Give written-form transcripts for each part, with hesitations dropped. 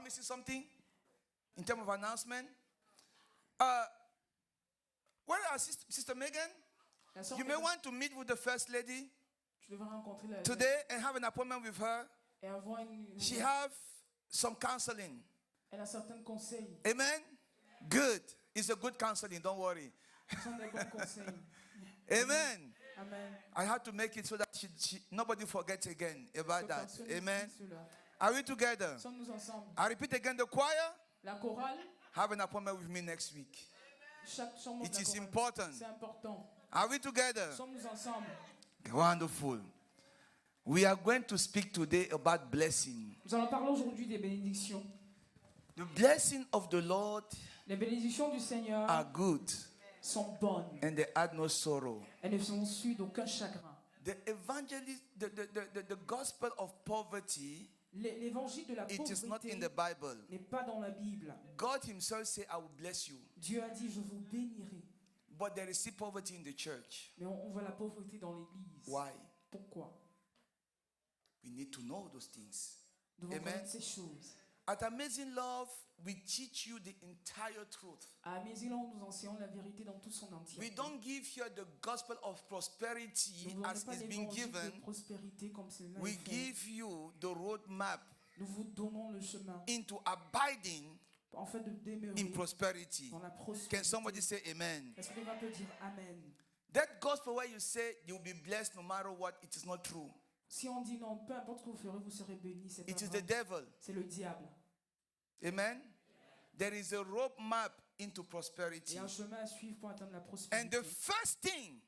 missing something in terms of announcement? Where are Sister Megan? You may want to meet with the First Lady today and have an appointment with her. She have some counseling. Elle a certains conseils. Amen? Good. It's a good counseling, don't worry. Ce sont des bons conseils. Amen. Amen. I had to make it so that nobody forgets again about that. Amen. Are we together? Sommes-nous ensemble? I repeat again, the choir. La chorale. Have an appointment with me next week. It is important. C'est important. Are we together? Sommes-nous ensemble? Wonderful. We are going to speak today about blessing. Nous allons parler aujourd'hui des bénédictions. The blessing of the Lord Les bénédictions du Seigneur are good sont bonnes. and they add no sorrow. Elles ne sont suivies d'aucun chagrin. The evangelist, the gospel of poverty, L'évangile de la it is not in pauvreté the Bible. n'est pas dans la Bible. God himself said, I will bless you. Dieu a dit, je vous bénirai. But there is still poverty in the church. Mais on voit la pauvreté dans l'église. Why? Pourquoi? We need to know those things. Nous devons Amen. connaître ces choses. At Amazing Love, we teach you the entire truth. À Amazing Love, nous enseignons la vérité dans tout son entier. We don't give here the gospel of prosperity as it's been given. Prospérité comme cela We est fait. give you the roadmap Nous vous donnons le chemin into abiding en fait de demeurer in prosperity. dans la prospérité. Can somebody say amen? Est-ce que quelqu'un peut dire amen? That gospel where you say you'll be blessed no matter what, it is not true. Si on dit non, peu importe ce que vous ferez, vous serez bénis, c'est pas It is vrai. the devil. C'est le diable. Amen? There is a roadmap into Il prosperity. y a un chemin à suivre pour atteindre la And prospérité. the first thing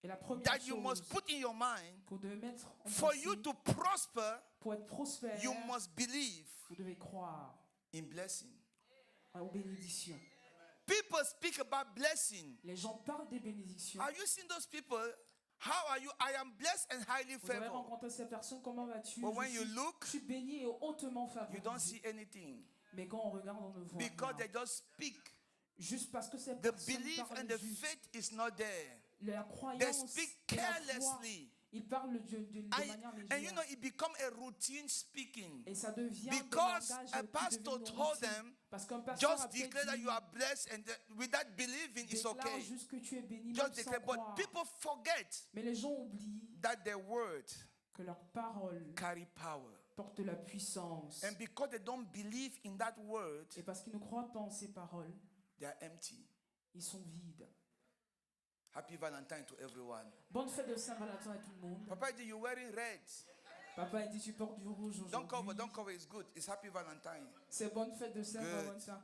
Et la première that you chose must put in your mind, que vous devez mettre en for pensée, you to prosper, pour être prospère, you must believe vous devez croire in blessing. aux bénédictions. People speak about blessing. Les gens parlent des bénédictions. Are you seeing those people? How are you? I am blessed and highly Vous avez favored. rencontré ces personnes, comment vas-tu? But when you look, Je suis béni et hautement you don't favorisé. see anything. Mais quand on regarde, on ne voit Because rien. they just speak. Juste parce que ces The personnes belief parlent and the juste. faith is not there. La They croyance speak et la foi, carelessly. ils parlent de manière And you légère. know, it becomes a routine speaking. Et ça devient Because des langages a qui pastor deviennent told routine. them, Parce qu'un pasteur just a peut-être declare that dit, you are blessed, and with that believing, it's déclare okay. juste que tu es béni, Just même sans declare. But croire. people forget Mais les gens oublient that their word que leur parole carry power. porte la puissance. And because they don't believe in that word, Et parce qu'ils ne croient pas en ces paroles, they are empty. ils sont vides. Happy Valentine to everyone. Bonne fête de Saint-Valentin à tout le monde. Papa dit, you're wearing red. Papa a dit tu portes du rouge Don't aujourd'hui. cover, it's good. It's Happy Valentine. C'est bonne fête de Saint-Valentin.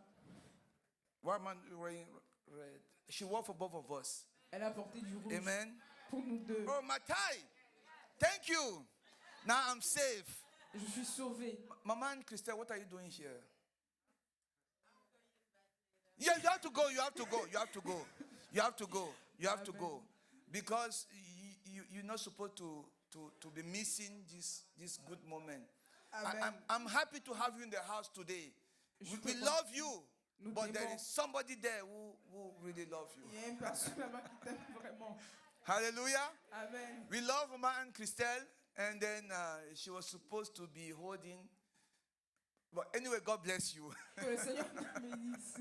Why am I wearing red? She wore for both of us. Elle a porté du rouge Amen. pour nous deux. Oh, my tie. Thank you. Now I'm safe. Je suis sauvée. Maman Christelle, what are you doing here? Yeah, you have to go. You have to go. You have to go. You have to go. You have to go. Because you're not supposed to be missing this good moment. I'm happy to have you in the house today. We love you. But there is somebody there who really loves you. Il y a une personne là-bas qui t'aime vraiment. Hallelujah. Amen. We love Maman Christelle. And then she was supposed to be holding. But anyway, God bless you. Que le Seigneur nous bénisse.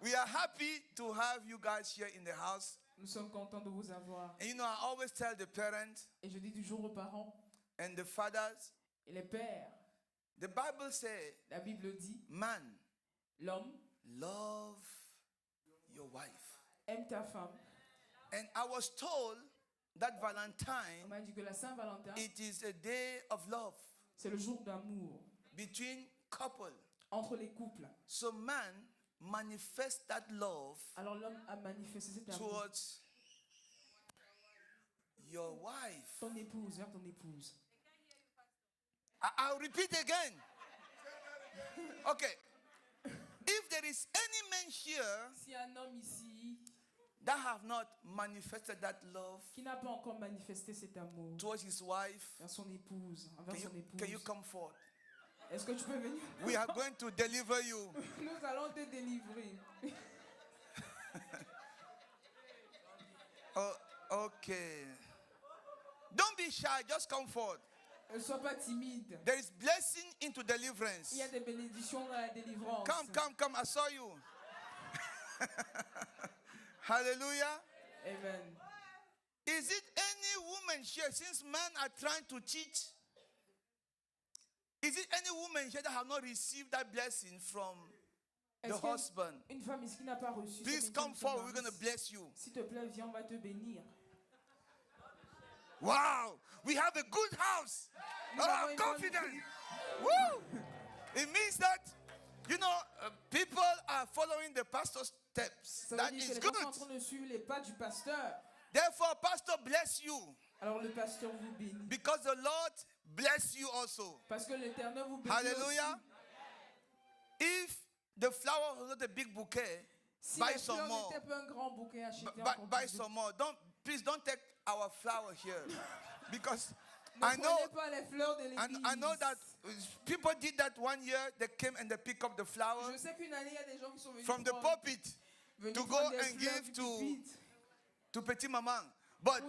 We are happy to have you guys here in the house. Nous sommes contents de vous avoir. And you know, I always tell the parents Et je dis toujours aux parents and the fathers, et les pères, the Bible says, la Bible dit, man, l'homme love your wife. aime ta femme. And I was told that On Valentine, m'a dit que la Saint-Valentin, it is a day of love c'est le jour d'amour between couple. entre les couples. So man manifests that love Alors l'homme a manifesté cet amour. towards your wife. Ton épouse, vers ton épouse. I'll repeat again. Okay. If there is any man here Si un homme ici that have not manifested that love qui n'a pas encore manifesté cet amour towards his wife, vers son épouse, envers can son you, épouse, can you come forth? est-ce que tu peux venir? We are going to deliver you. Nous allons te délivrer. Oh, okay. Don't be shy, just come forth. Ne sois pas timide. There is blessing into deliverance. Il y a des bénédictions dans la délivrance. Come. I saw you. Hallelujah. Amen. Is it any woman here, since men are trying to teach? Is it any woman here that have not received that blessing from the Est-ce qu'il y a husband? une femme ici qui n'a pas reçu Please cette come bénédiction forward. We're de going to mari? bless you. S'il te plaît, viens, on va te bénir. Wow. We have a good house. Nous avons une bonne Confidence. vie. Woo. It means that, people are following the pastor's steps. Ça That veut dire is que les gens sont en good. train de suivre les pas du pasteur. Therefore, pastor bless you Alors le pasteur vous bénit. because the Lord bless you also. Parce que l'Éternel vous bénit Hallelujah. aussi. If the flower was not a big bouquet, Si buy les some fleurs more. n'étaient pas un grand bouquet, achetez Buy, encore buy plus de- some more. Please don't take our flower here, because Ne I know prenez pas les fleurs de l'église. I know that people did that one year. They came and they pick up the flower Je sais qu'une année, il y a des gens qui sont venus from the prendre- pulpit venus to prendre go des and fleurs give du to pupitre Petit Maman. But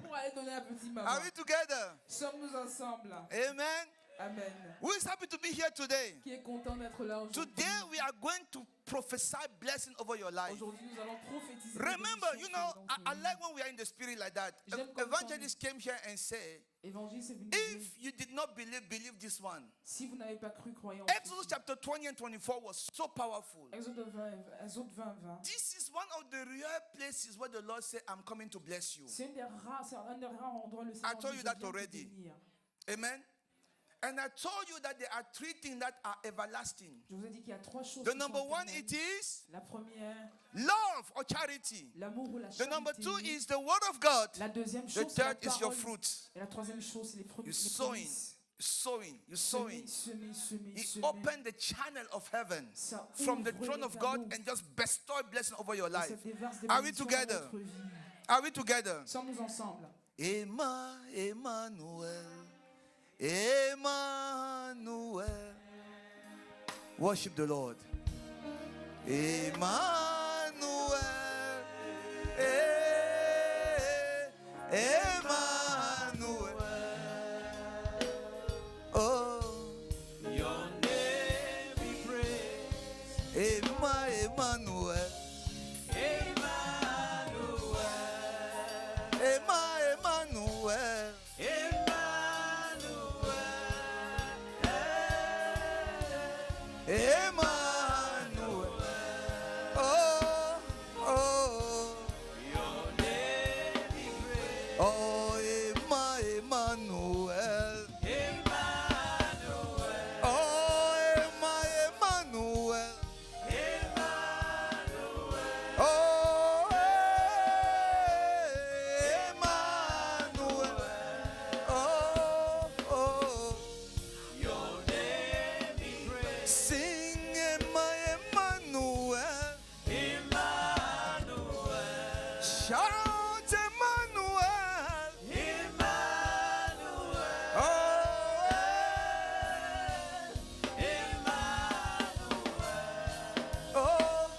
pour aller donner à petit maman. are we together? Sommes-nous ensemble? Amen. Amen. Who is happy to be here today? Qui est content d'être là aujourd'hui? Today we are going to prophesy blessing over your life. Aujourd'hui, nous allons prophétiser. des Remember, bénédictions dans I votre vie. like when we are in the spirit like that. J'aime quand Evangelist came here and said, Évangile, c'est venu dire, if you did not believe this one. si vous n'avez pas cru, croyant. Exodus chapter 20 and 24 was so powerful. Exode 20. This is one of the rare places where the Lord said, I'm coming to bless you. C'est un des rares endroits où le Seigneur told dit, you je that viens te already. bénir. Amen. And I told you that there are three things that are everlasting. Je vous ai dit qu'il y a trois choses. The qui number sont one, éternelles. it is La première, love or charity. l'amour ou la The charité. number two is the word of God. La deuxième The chose, c'est la third is your parole. fruit. Et la troisième chose, c'est les You're les sowing, promesses. you're sowing. Semer. He opened the channel of heaven Ça from the ouvre throne les of God canaux. and just bestow blessing over your Et ça life. déverse des Are we bénédictions dans together? notre vie. Are we together? Sommes-nous ensemble? Emmanuel. Worship the Lord. Emmanuel. Emmanuel. Oh, Your name we praise, Emmanuel. Emmanuel, Emmanuel. Emmanuel. Oh, oh. your name we praise, Oh, Emmanuel. Emmanuel, Oh, Emmanuel. Oh, Emmanuel. Oh, oh. your name we praise, Sing Emmanuel. Emmanuel, Shout Emmanuel. Emmanuel, Oh, Emmanuel, oh,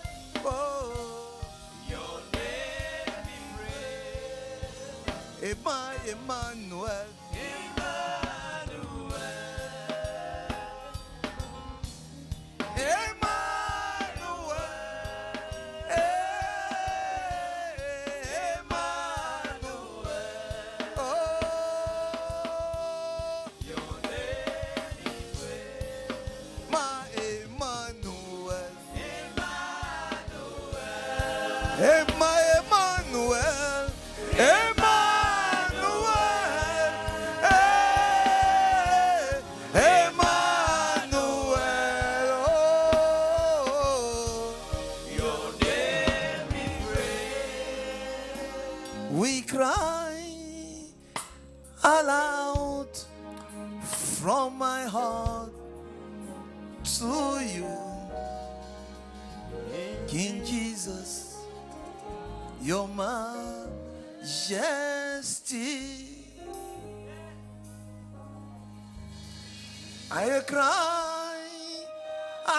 oh. your name we praise, Emmanuel. Emmanuel. Emmanuel. Oh, my Emmanuel. My Emmanuel. Emmanuel. Emmanuel. Oh, your name we praise, we cry aloud from my heart to you, King Jesus, your majesty. I cry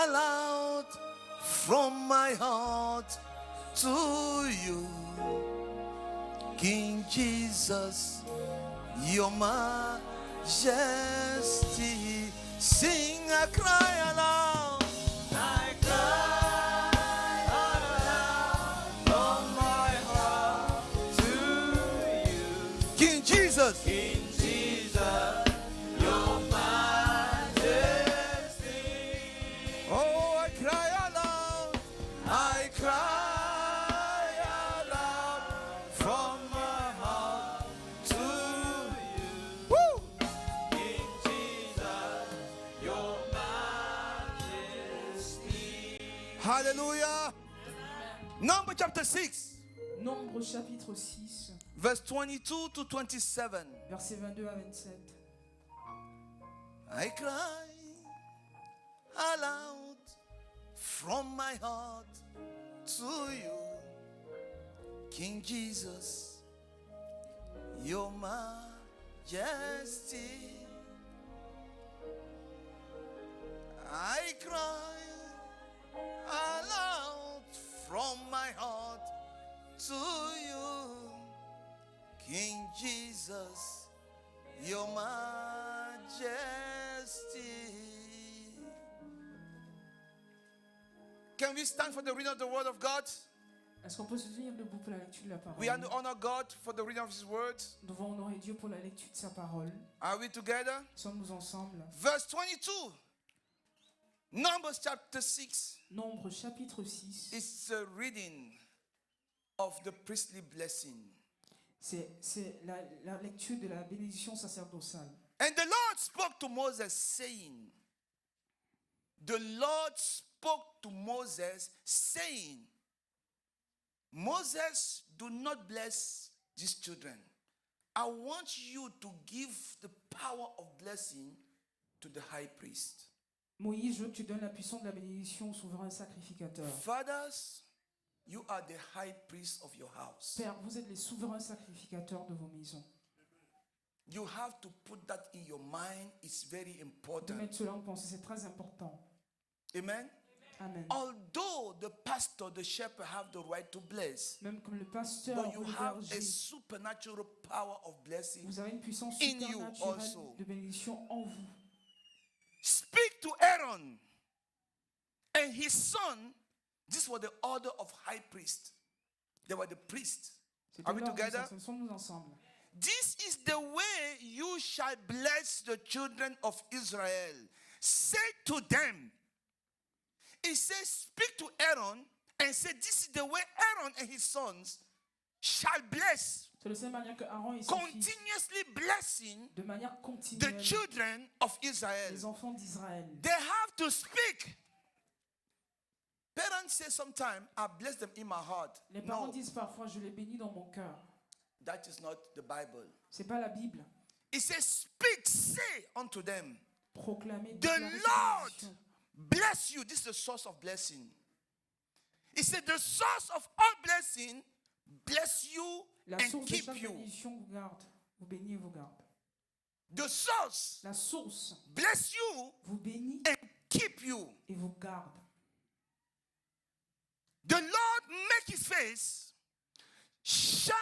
aloud from my heart to you, King Jesus, Your majesty. Sing, I cry aloud. I cry aloud from my heart to you, King Jesus. King Jesus, your majesty. Oh, I cry aloud. I cry aloud from my heart to you. Woo! King Jesus, your majesty. Hallelujah. Number chapter 6, Nombre chapitre 6, verse 22 to 27. versets 22 à 27. I cry aloud from my heart to you, King Jesus, your majesty. I cry aloud from my heart to you, King Jesus, your majesty. Can we stand for the reading of the word of God? Est-ce qu'on peut se tenir debout pour la lecture de la We parole? are to honor God for the reading of his word. Nous devons honorer Dieu pour la lecture de sa parole. Are we together? Sommes-nous ensemble? Verse 22. Numbers chapter 6 Nombre chapitre 6, is a reading of the priestly blessing. c'est la lecture de la bénédiction sacerdotale. And the Lord spoke to Moses, saying, the Lord spoke to Moses, saying, Moses, do not bless these children. I want you to give the power of blessing to the high priest. Moïse, je veux que tu donnes la puissance de la bénédiction au souverain sacrificateur. Fathers, you are the high priest of your house. Père, vous êtes les souverains sacrificateurs de vos maisons. You have to put that in your mind. It's very De important. mettre cela en pensée, c'est très important. Amen. Amen. Although the pastor, the shepherd have the right to bless, Même comme le pasteur but you ou le have a berger, supernatural power of blessing. vous avez une puissance in you supernaturelle also. de bénédiction en vous. Speak to Aaron and his son. This was the order of high priest. They were the priests. C'est Are we l'ordre, together? nous sommes ensemble. This is the way you shall bless the children of Israel. Say to them, it says, speak to Aaron and say, this is the way Aaron and his sons shall bless, C'est de cette manière que Aaron et ses fils, continuously blessing de manière the continuelle, children of Israel. les enfants d'Israël. They have to speak. Parents say sometimes, I bless them in my heart. Les parents No, disent parfois, je les bénis dans mon cœur. that is not the Bible. C'est pas la Bible. It says, speak, say unto them, Proclamer, the déclarer cette Lord bénédiction. bless you. This is the source of blessing. It said, the source of all blessing bless you La and source de keep chaque you. bénédiction vous garde, vous bénit et vous garde. The source La source bless you vous bénit and keep you. et vous garde. The Lord make his face shine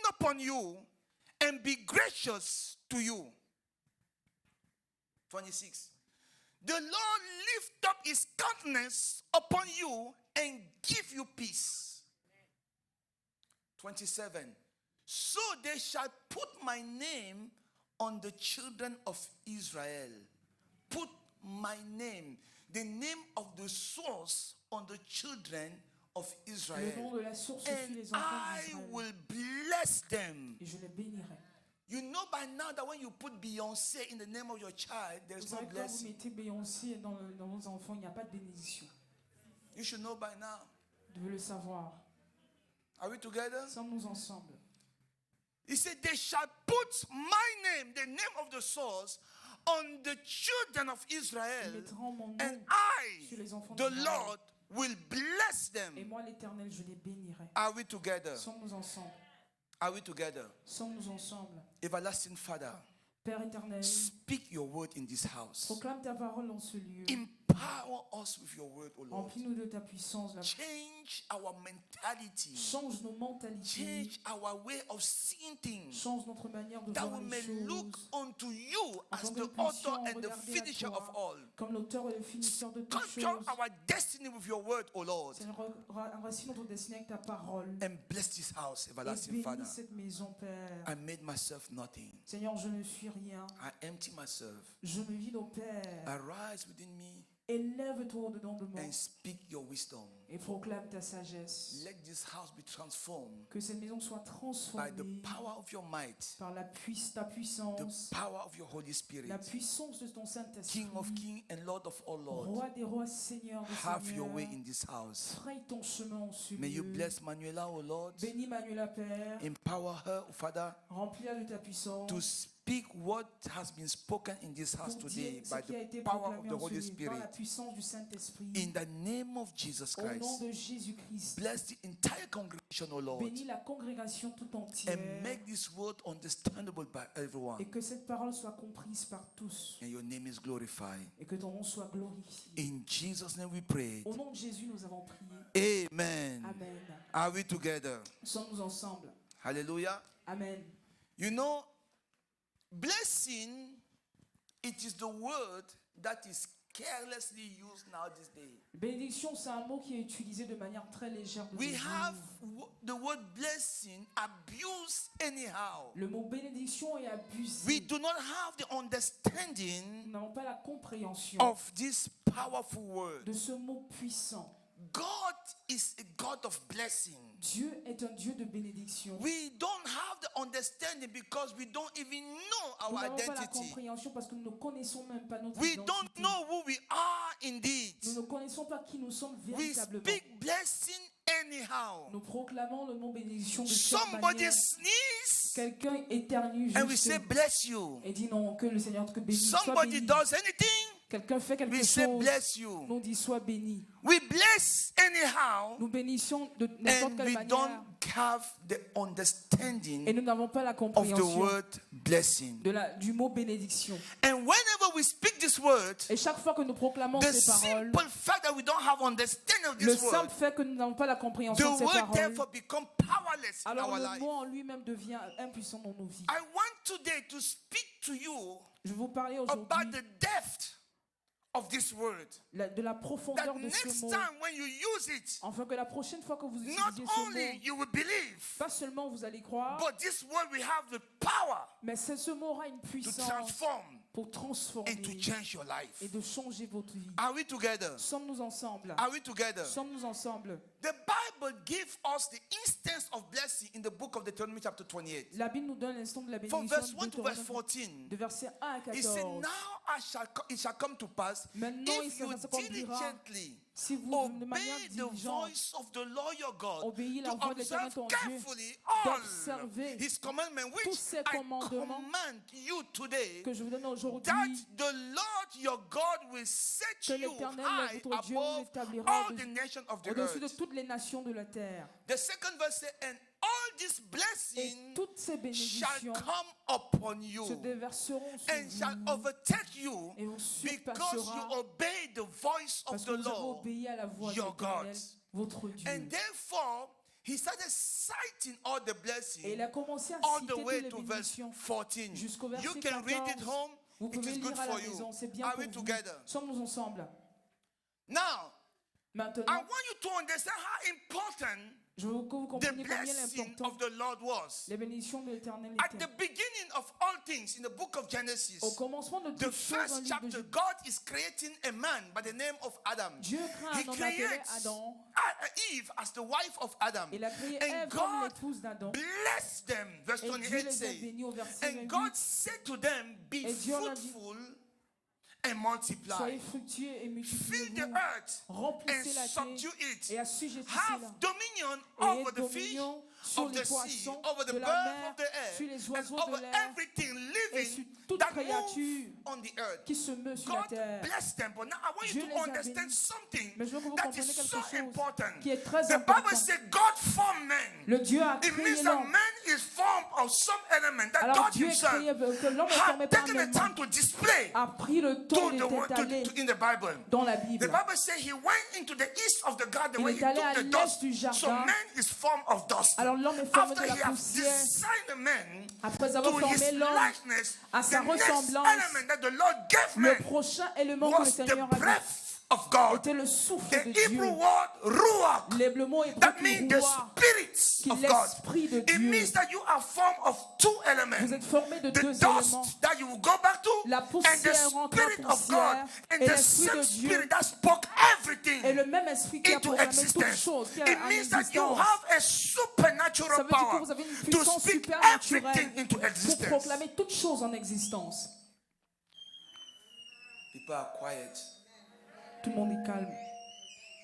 upon you and be gracious to you. 26. The Lord lift up his countenance upon you and give you peace. 27. So they shall put my name on the children of Israel. Put my name, the name of the source, on the children of Le Israel. nom de la source sur And les enfants I d'Israël. will bless them. Et je les bénirai. You know by now that when you put Beyoncé in the name of your child, there's Vous no savez, quand vous blessing. mettez Beyoncé dans vos enfants, il n'y a pas de bénédiction. You should know by now. Vous devez le savoir. Are we together? Sommes-nous ensemble? He said, they shall put my name, the name of the source, on the children of Ils Israel, mettront mon nom and I, sur les enfants the d'Israël. Lord, will bless Et them. moi, l'Éternel, je les bénirai. Are we together? Sommes-nous ensemble? Are we together? Sommes-nous ensemble? Everlasting Father, Père éternel, speak your word in this house. proclame ta parole dans ce lieu. Empower Empower us with your word, O Lord. Remplis-nous de ta puissance. Change our mentality. Change nos mentalités. Change our way of seeing things. Change notre manière de That voir we les may look choses. unto you as Afin que the nous puissions author and the regarder à finisher of toi all. comme l'auteur et le finisseur de toutes Control choses. our destiny with your word, O Lord. Seigneur, enracine notre destinée avec ta parole. And bless this house, Et everlasting Father. bénis cette maison, Père. I made myself nothing. Seigneur, je ne suis rien. I empty myself. Je me vide au Père. Arise within me Élève-toi au-dedans de moi and speak your wisdom. et proclame ta sagesse. Let this house be transformed Que cette maison soit by transformée the power of your might, par ta the puissance, power of your Holy Spirit. la puissance de ton Saint-Esprit. King of kings and Lord of all lords, Roi des rois, Seigneur des have your seigneurs. way in this house. Fraye ton chemin en ce May you lieu. bless Manuela, O Lord. Bénis Manuela, Père. Empower her, O Father, Remplis-la de ta puissance. to speak what has been spoken in this house Pour today dire ce by qui a été the power of proclamé the en ce Holy lieu par Spirit. la puissance du Saint-Esprit. In the name of Jesus Au nom Christ, de Jésus-Christ. bless the entire congregation, O Lord, Bénis la congrégation tout entière. and make this word understandable by everyone. Et que cette parole soit comprise par tous. And your name is glorified. Et que ton nom soit glorifié. In Jesus' name we pray. Au nom de Jésus, nous avons prié. Amen. Amen. Are we together? Sommes-nous ensemble. Hallelujah. Amen. You know, blessing, it is the word that is carelessly used now this day. Bénédiction, c'est un mot qui est utilisé de manière très légère. de We nos jours. have the word blessing abused anyhow. Le mot bénédiction est abusé. We do not have the understanding Nous n'avons pas la compréhension of this powerful word. de ce mot puissant. God is a God of blessing. Dieu est un Dieu de bénédiction. We don't have the understanding because we don't even know Nous our n'avons pas la identity. compréhension parce que nous ne connaissons même pas notre We identité. don't know who we are indeed. Nous ne connaissons pas qui nous sommes We véritablement. speak blessing anyhow. Nous proclamons le mot bénédiction de cette Somebody manière. sneeze Quelqu'un éternue and we juste say bless you. et dit non, que le Seigneur te bénisse. Sois Somebody béni. does anything, Quelqu'un fait quelque we say chose, bless you. nous dit sois béni. We bless anyhow Nous bénissons de n'importe and quelle we manière don't have the et understanding nous n'avons pas la of the compréhension word blessing. du mot bénédiction. And whenever we speak this word, Et chaque fois que nous proclamons the ces paroles, simple fact that we don't have understanding of le this word, simple fait que nous n'avons pas la the compréhension de ces word paroles, therefore become powerless in alors our le life. mot en lui-même devient impuissant dans nos vies. I want today to speak to you Je vais vous parler about aujourd'hui the depth of this word. de la That profondeur de ce next mot, time when you use it, afin que la prochaine fois que vous not utilisez ce only mot, you will believe, pas seulement vous allez croire, but this word will have the power mais ce mot aura une to puissance transform pour and transformer to change your life. et de changer votre vie. Are we together? Sommes-nous ensemble? Are we together? Sommes-nous ensemble? The Bible gives us the instance of blessing in the book of Deuteronomy chapter 28. La Bible nous donne l'instant de la From bénédiction verse 1 to verse 14. de versets 1 à He said, 14. now it shall come to pass, Maintenant, if il you s'accomplira diligently si vous, de manière obey the diligente, voice of the Lord your God, obéis la to voix de l'Éternel observe ton Dieu, carefully all d'observer his commandments, tous which ses I commandements command you today, que je vous donne that aujourd'hui, the Lord your God will set que you l'Éternel, high votre Dieu, vous above établira all the nations of the au-dessus de earth. toutes les nations de la terre. The second verse says, and all these Et blessings toutes ces shall bénédictions come upon se you déverseront and sur shall vous overtake you et vous because you surpassera obey the voice parce of que the vous avez Lord obéi à la voix de your l'Éternel, God. votre Dieu. And therefore, he started citing all the Et blessings il a commencé à all citer the toutes way les to verse bénédictions 14. jusqu'au You verset can read it 14. home. Vous It pouvez is good lire à for la you. maison, c'est bien Are pour we vous. together? Sommes-nous ensemble? Now, I Maintenant, want you to understand how important je veux que vous the compreniez combien blessing l'important of the Lord was. les bénédictions de l'Éternel At the étaient. beginning of all things in the book of Genesis, Au commencement de the toutes choses, dans first le livre de chapter, Genèse, God is creating a man by the name of Adam. Dieu crée He un homme appelé creates Adam. Eve as the wife of Adam. Il a créé And Ève comme God l'épouse d'Adam. blessed them, verse Et Dieu 28 les a says. bénis au verset And God 28. said to them, be Et Dieu leur dit, fruitful and multiply. Soyez fructueux et Fill the multipliez-vous. earth and Remplissez la terre subdue it. et assujettissez-la. Have dominion Et over the fish, dominion sur of les the sea, poissons over the de la birds mer, of the air, sur les and oiseaux de over l'air everything et sur living toute that créature move on the earth. qui se meut sur la God terre. bless them. But now I want Dieu you les to a understand bénis. something Mais je veux que vous that compreniez is quelque so chose important. qui est très The important. Bible says God formed man. Le Dieu a It créé means that l'homme. man is formed of some element that Alors God Dieu a himself créé que l'homme est formé had par un taken the élément, time to display a pris le temps to de the word t'étaler in the Bible. dans la The Bible. Bible says he went into the east of the garden Il where est he allé took à the l'est dust. du So jardin. man is formed of dust. Alors l'homme est formé After de la he has poussière. designed man Après avoir to formé his l'homme likeness, à sa the next ressemblance, element that the Lord gave le man prochain élément que le was the Seigneur a dit breath of God. était le souffle The de Hebrew Dieu. word ruach. Le mot hébreu That qui means the roi, spirit qui of est God. l'esprit de It Dieu. means that you are formed of two elements. Vous êtes formés de The deux éléments. dust that you will go back to, La and the poussière rentre en spirit of God, poussière, and et the l'esprit same de Dieu spirit that spoke everything est le même esprit qui a into proclamé toute existence. chose, qui a It en means that you existence. have a Ça supernatural veut dire que power vous avez une to puissance speak supernaturelle everything into pour existence. proclamer toute chose en existence. People are quiet. Tout le monde est calme.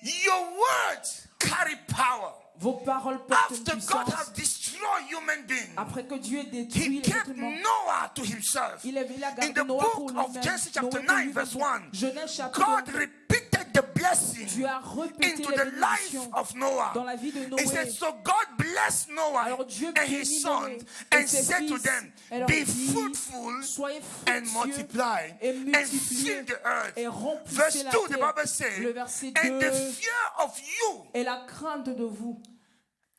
Your words carry power. Vos paroles portent une After God puissance. has destroyed human beings, Après que Dieu ait He détruit les kept êtres humains, Noah to himself. il a In gardé the Noah pour book of lui-même. Genesis Noé chapter pour 9 lui-même. verse 1, Genèse chapitre God 9. repeated the blessing Dieu a répété into les the life bénédictions of Noah. dans la vie de He said, Noé. so God blessed Noah Alors Dieu and his bénit sons Noé and et ses said to fils. them, Et leur be dit, fruitful soyez and fructueux multiply et and multipliez fill the earth. et Verse remplissez la 2, the terre. Bible says, Le verset and the 2, fear of you et la crainte de vous,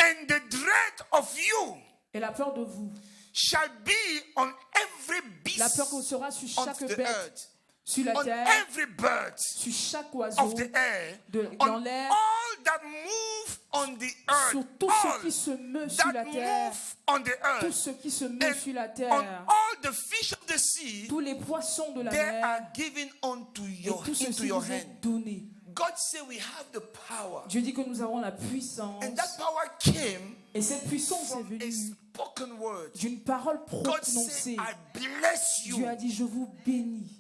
and the dread of you et la peur de vous. shall be on every La beast peur que sera sur on chaque the bête, earth, sur la on terre, every bird sur chaque oiseau, of the air, dans on l'air, all that move on the earth, sur tout all ce qui se meut sur la that terre, move on the tout earth, ce qui se meut and sur la on terre, all the fish of the sea, tous les poissons de la they are mer, given unto et your tout into ceci your vous hand. est donné. God said we have the power, Dieu dit que nous avons la puissance, and that power came et cette puissance est from a venue spoken word. d'une parole God said, prononcée. I bless Dieu a you. dit, je vous bénis.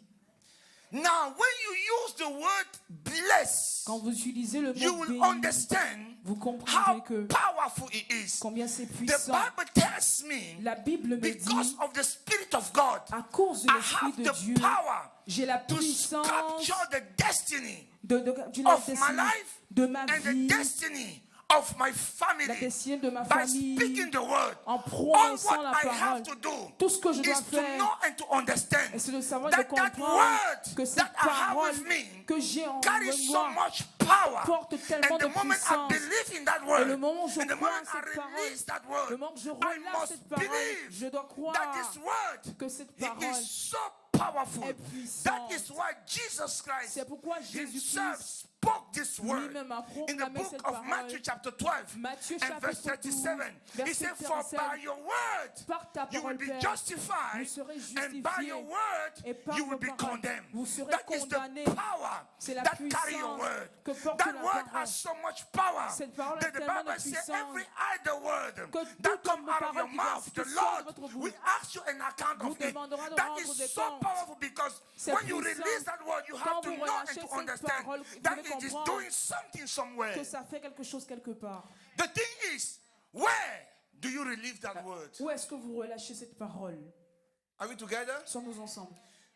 Now, when you use the word bless, Quand vous utilisez le you mot will béni, understand vous how comprendrez que powerful it is. combien c'est The puissant. Bible tells me, La Bible me because dit, of the Spirit of God, à cause de I l'Esprit have de the Dieu, power j'ai la to puissance capture the destiny de of la my destinée life de ma and the vie, destiny of my la family destinée de ma by famille, speaking the word. en All prononçant la what I parole. have to do Tout ce que je dois is to faire, know and to understand et c'est de savoir et de that that comprendre word que cette that I have parole with me que j'ai en carries so moi much power. porte tellement And the de moment I puissance. believe in that Et word, le moment où je and the crois moment en cette I release that parole, le word, moment que je I relâche cette must parole, believe je dois that croire this word que cette it parole is so powerful. est That puissante. is why Jesus Christ C'est pourquoi himself Jésus-Christ spoke this word lui-même a in the proclamé book cette of parole. Matthew chapter 12 Matthieu and verse chapitre 12, 37. He verset said, for 37, by your word par ta you will parole, be Père, justified, vous serez and by justifiés, your word et par you will vos be paroles, condemned. vous serez That is the condamnés. power C'est la that carry your puissance word. que porte That la word parole. has so much power Cette parole a that the tellement de Bible says puissance every idle word que that toute come out of your parole qui mouth, the sort de Lord votre bouche will ask you an account vous of it. demandera de That rendre is des so comptes. powerful because C'est when you puissant. release that word, you have Quand to vous know and relâchez to cette understand parole, vous that devez it is comprendre doing something somewhere. que ça fait quelque chose quelque part. The thing is, where do you release that word? Où est-ce que vous relâchez cette parole? Are we together? Sommes-nous ensemble?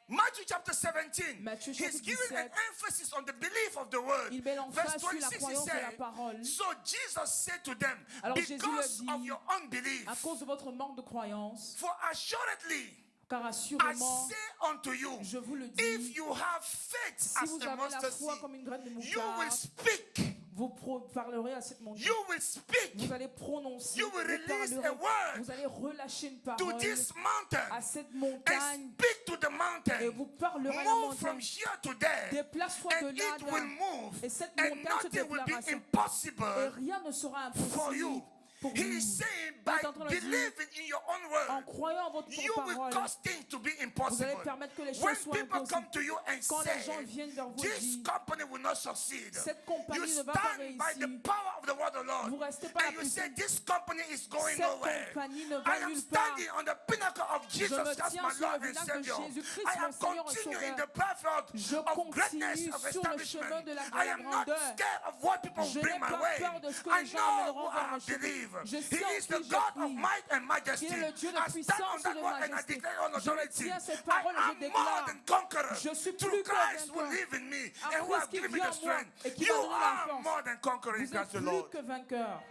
Matthew chapter 17. Matthieu He's chapitre giving an 17. emphasis on the belief of the word. Il met Verse l'emphase sur la 26 he croyance de la said, parole. so Jesus said to them, Alors Jésus leur because dit, of your unbelief, à cause de votre manque de croyance, for assuredly car I assurément, say unto you, je vous le if dis, you have faith si as vous a avez la mustard foi seed, comme une graine de you will moutarde, speak, vous parlerez à cette montagne. you will speak Vous allez prononcer, You will et release parlerez. a word Vous allez relâcher une to parole this à mountain cette and montagne speak to the et mountain. vous parlerez à la Move from montagne. here to there, Déplace-toi and de là it à will là. move, Et cette and montagne se nothing will be déplacera. Et impossible rien ne sera for impossible you. pour He vous. is saying, Il by est en train de dire, believing in your own en word, croyant en votre you will parole, cause things to be vous impossible. allez permettre que les When choses soient people come impossibles. to you and Quand les gens say, viennent vers vous et this disent, company will not succeed, cette compagnie you ne va pas stand by the réussir, power of the word of the Lord, vous restez par la and you say, puissance. this company is going Cette nowhere. compagnie ne I va am nulle part. standing on the pinnacle of Je Jesus me as tiens my sur Lord le and village de Savior. Jésus-Christ, I mon am Seigneur et continuing in Sauveur. the path Je of greatness, continue of sur le chemin establishment. de la I am not grandeur. scared of what people Je bring n'ai my pas way. peur de ce que I les gens know amèneront who vers I mon chemin. believe. believe. Je He sais en is the qui je God of prie. might and majesty. Il est le Dieu de I stand on puissance et that de word and I majesté. declare on Je authority. tiens cette I parole et je am more déclare, than conqueror je suis through plus que Christ who vainqueur. live in me À and who Christ has qui given me vit the en moi strength. et qui You m'a donné la are force. more than conqueror in Vous êtes Christ the plus Lord. que vainqueur.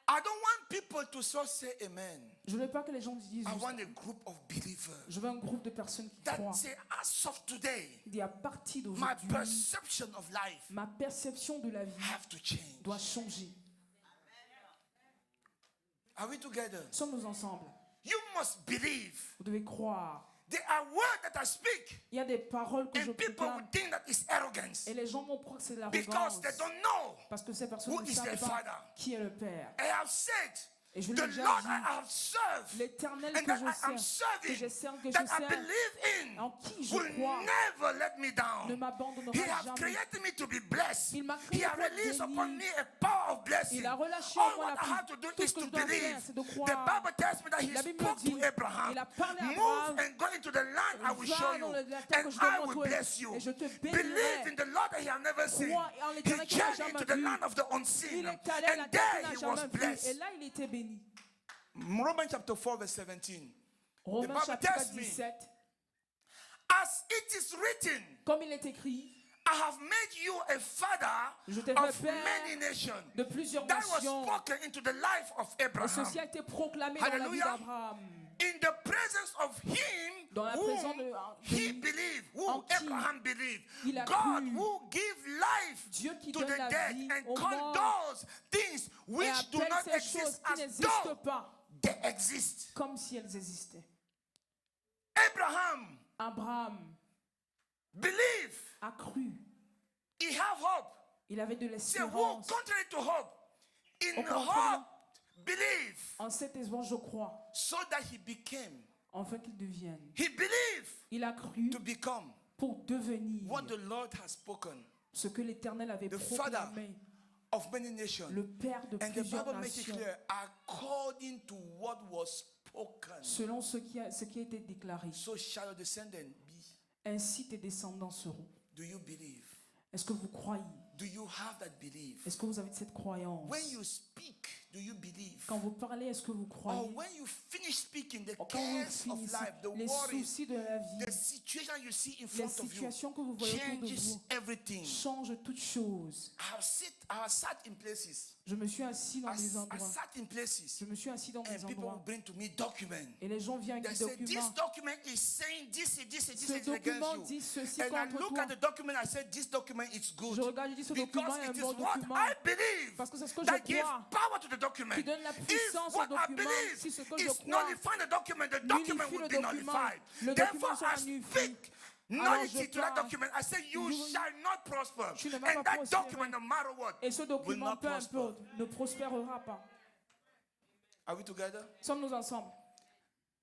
I don't want people to just say amen. Je ne veux pas que les gens disent I juste, want a group of believers je veux un groupe de personnes qui that croient. say, as of today, Il dit à partir my d'aujourd'hui, perception of life ma perception de la vie have to change. doit changer. Are we together? Sommes-nous ensemble? You must believe. Vous devez croire. There are words that I speak, Il y a des paroles que je and people proclame will think that it's arrogance et les gens vont croire que c'est de because l'arrogance they don't know. parce que ces personnes Who ne is savent their pas father? qui est le Père. I have said, Et je the l'ai déjà Lord dit, I have served l'Éternel and que that je I am sers, que je serving, sers, that I believe en in, qui je will crois, never let me ne down. m'abandonnera He has jamais. created me to be blessed. Il m'a He créé has pour être released béni. upon me a power of blessing. Il a relâché All en moi what I la have to do tout is ce que to je dois faire, believe. c'est de The croire. Bible tells me that he La Bible spoke dit, to Abraham, il a parlé à move Abraham, and go into the land I will va show dans you, la terre que and je te I will montrerai, bless you. et je te Believe bénirai. in the Lord that he has never seen. Crois en He l'Éternel qu'il n'a journeyed jamais into the vu. land of the Il unseen, est allé à la and terre there qu'il he n'a was jamais vue. blessed. Et là, il était béni. Romans chapter 4 verse 17. Romains Bible chapitre tells me, 17. As it is written, Comme il est écrit, I have made you a je t'ai father fait of père many nations. de plusieurs That was nations. spoken into the life of Et Abraham. ceci a été proclamé dans la vie Hallelujah. d'Abraham. In the presence of him Dans la whom présence de he lui, believed, en who qui Abraham believed. il a God cru. who give life Dieu qui to donne the la dead vie and aux call morts those things et which do appelle not ces choses exist qui as n'existent though pas they exist. comme si elles existaient. Abraham Abraham believed. a cru. He have hope. Il avait de Say, who l'espérance. contrary to hope? In Au contraire. hope, believe. En cet espoir, je crois, So that he became. afin qu'il devienne. He believed Il a cru to become pour devenir what the Lord has spoken. ce que l'Éternel avait The father proclamé, of many nations. le Père de And the plusieurs Bible makes it nations, clear, according to what was spoken, selon ce qui a été déclaré. so shall your descendant be. Ainsi tes descendants seront. Do you believe? Est-ce que vous croyez? Do you have that belief? Est-ce que vous avez cette croyance? When you speak, do you believe? Quand vous parlez, est-ce que vous Or croyez? when you finish speaking, the Quand vous cares of finissez, life, the les worries, soucis de la vie, the situation you see in les front of you situations que vous voyez autour de changes vous, everything. changent toutes choses. I have sat in places. Je me suis assis dans des I endroits. sat in places. Je me suis assis dans des And people will endroits. bring to me documents. Et les gens viennent They avec say, des this documents. document is saying this, this, this, Ce this document against dit you. ceci And I contre look toi. at the document, I said, this document is good. Je regarde, je dis ce Because document est un it is bon what document. I believe Parce que c'est ce que that je gives crois power to the document. qui donne la If puissance au what I document. believe Si ce que je is crois nullifying the document nulifie will le be document, nullified. le Therefore, document sera I nullifié. speak Alors nullity je to that parle. document. I say, you Je- shall not prosper. Tu ne vas And pas that prospérer. document, no matter what, Et ce will document, not peu prosper. importe, ne prospérera pas. Are we together? Sommes-nous ensemble?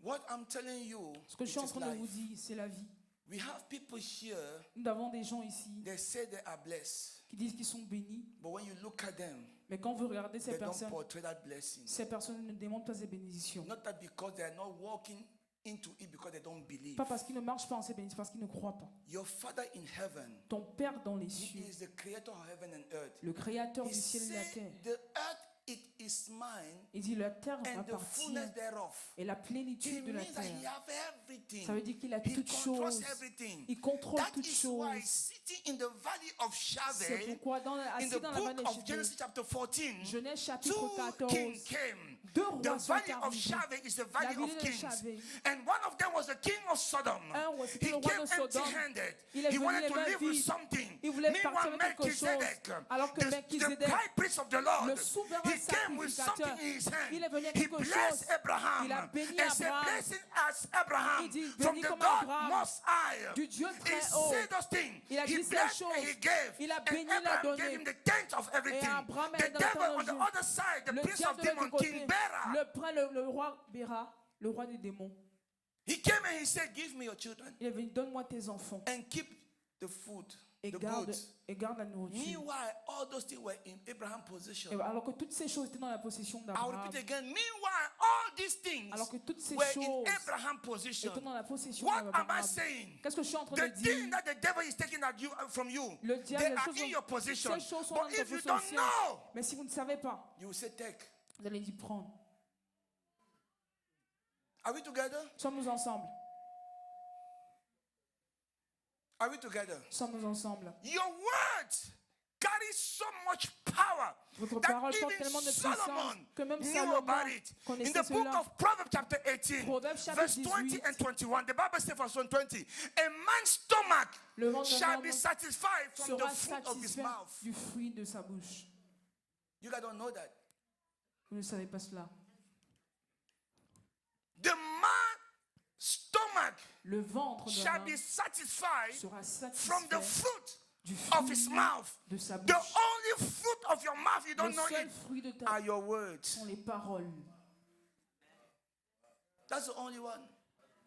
What I'm telling you, Ce que je it suis en is train de vous life. dire, c'est la vie. We have people here, Nous avons des gens ici they say they are blessed. qui disent qu'ils sont bénis. But when you look at them, Mais quand vous regardez they ces don't personnes, portray that blessing. ces personnes ne démontrent pas ces bénédictions. Not that because they are not walking into it because they don't believe. Pas parce qu'ils ne marchent pas en ces bénédictions, parce qu'ils ne croient pas. Your Father in heaven, Ton Père dans les He cieux, is the creator of heaven and earth. le Créateur He du ciel et de la said, terre, the earth, it is mine, il dit la terre and the m'appartient fullness thereof. et la It plénitude de la means that He terre. have everything. Ça veut dire qu'il a He toutes controls choses. everything. Il contrôle That toutes is why choses. sitting in the valley of C'est Shaveh, pourquoi in assis the dans la vallée book de of Shébé, Genesis chapter 14, Genèse chapitre two 14, kings came. deux The rois sont valley of arrivés. Shaveh is the La valley ville of de kings. Shaveh. And one of them was the king of Sodom. Un roi, c'était He le roi came de Sodome. empty-handed. Il est He venu wanted les to mains live with vides. something. Il voulait partir Meanwhile, avec quelque chose. Melchizedek, Alors que the Melchizedek, high priest of the Lord, le souverain he came with sacrificateur, something in his hand. il est venu avec He quelque blessed chose. Abraham Il a béni and said, Abraham. blessing as Abraham Il dit, from béni the comme God Abraham, Most High. du Dieu He très haut. said those things. Il a He dit ces blessed choses. and he gave. Il a And béni, il a Abraham donné. gave him the tenth of everything. Abraham The est dans devil on the le other side, the Le prince diable of de l'autre demons, côté, King Bera. le roi Béra, le roi des démons. He came and he said, give me your children Il est venu, donne-moi tes enfants and keep the food, et the garde, goods. et garde la nourriture. Meanwhile, all those things were in Abraham's possession. Et alors que toutes ces choses étaient dans la possession I will d'Abraham. repeat again. Meanwhile, all these things Alors que toutes ces were in choses Abraham's possession, étant dans la possession what am I d'Abraham. saying? Qu'est-ce que je suis en train The de thing dire? that the devil is taking at you, from you, Le they diable, les are choses in your possession. ces choses sont But dans ta if you don't possession. know, Mais si vous ne savez pas, you will say, take. vous allez y prendre. Are we together? Sommes-nous ensemble? Are we together? Sommes-nous ensemble? Your words carry so much power Votre that parole porte even tellement de puissance Solomon que même knew Salomon about it. In connaissait the book cela. of Proverbs chapter 18, Proverbs chapitre verse 20 18. and 21, the Bible says verse 20, a man's stomach Le ventre d'un shall homme be satisfied from the sera fruit of his satisfait mouth. du fruit de sa bouche. You guys don't know that. Vous ne savez pas cela. The man's stomach Le ventre d'un shall homme be satisfied sera from the satisfait fruit du of his fruit mouth. de sa The bouche. only fruit of your mouth, you Le don't know seul it, fruit de ta are bouche your words. sont les paroles. That's the only one.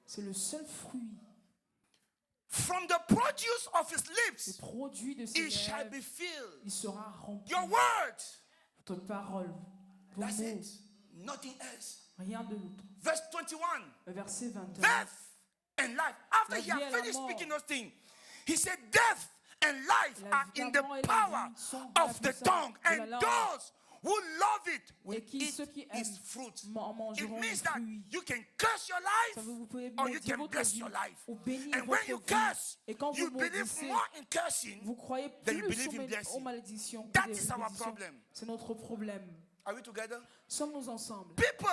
C'est le seul fruit. From the produce of his Le lips, produit de ses it shall lèvres, be filled. il sera rempli. Your words. Votre parole, vos That's mots, it. Nothing else. rien d'autre. Verse 21. Le verset 21. Death and life. After La he had vie et la finished mort. speaking those things, he said, death and life La are vie, in la the mort et la power vie sont dans la of the puissance tongue. de la And langue. those who love it will Et ceux eat qui its aiment fruit. en It mangeront les means that fruits. you can curse your Ça life veut, vous pouvez or you maudire can votre bless vie your life. ou bénir And when votre you vie. curse, Et quand you vous believe maudissez, more in cursing. vous croyez Then you plus believe in aux blessing. malédictions que That des is our bénédictions. problem. C'est notre problème. Are we together? Sommes-nous ensemble? People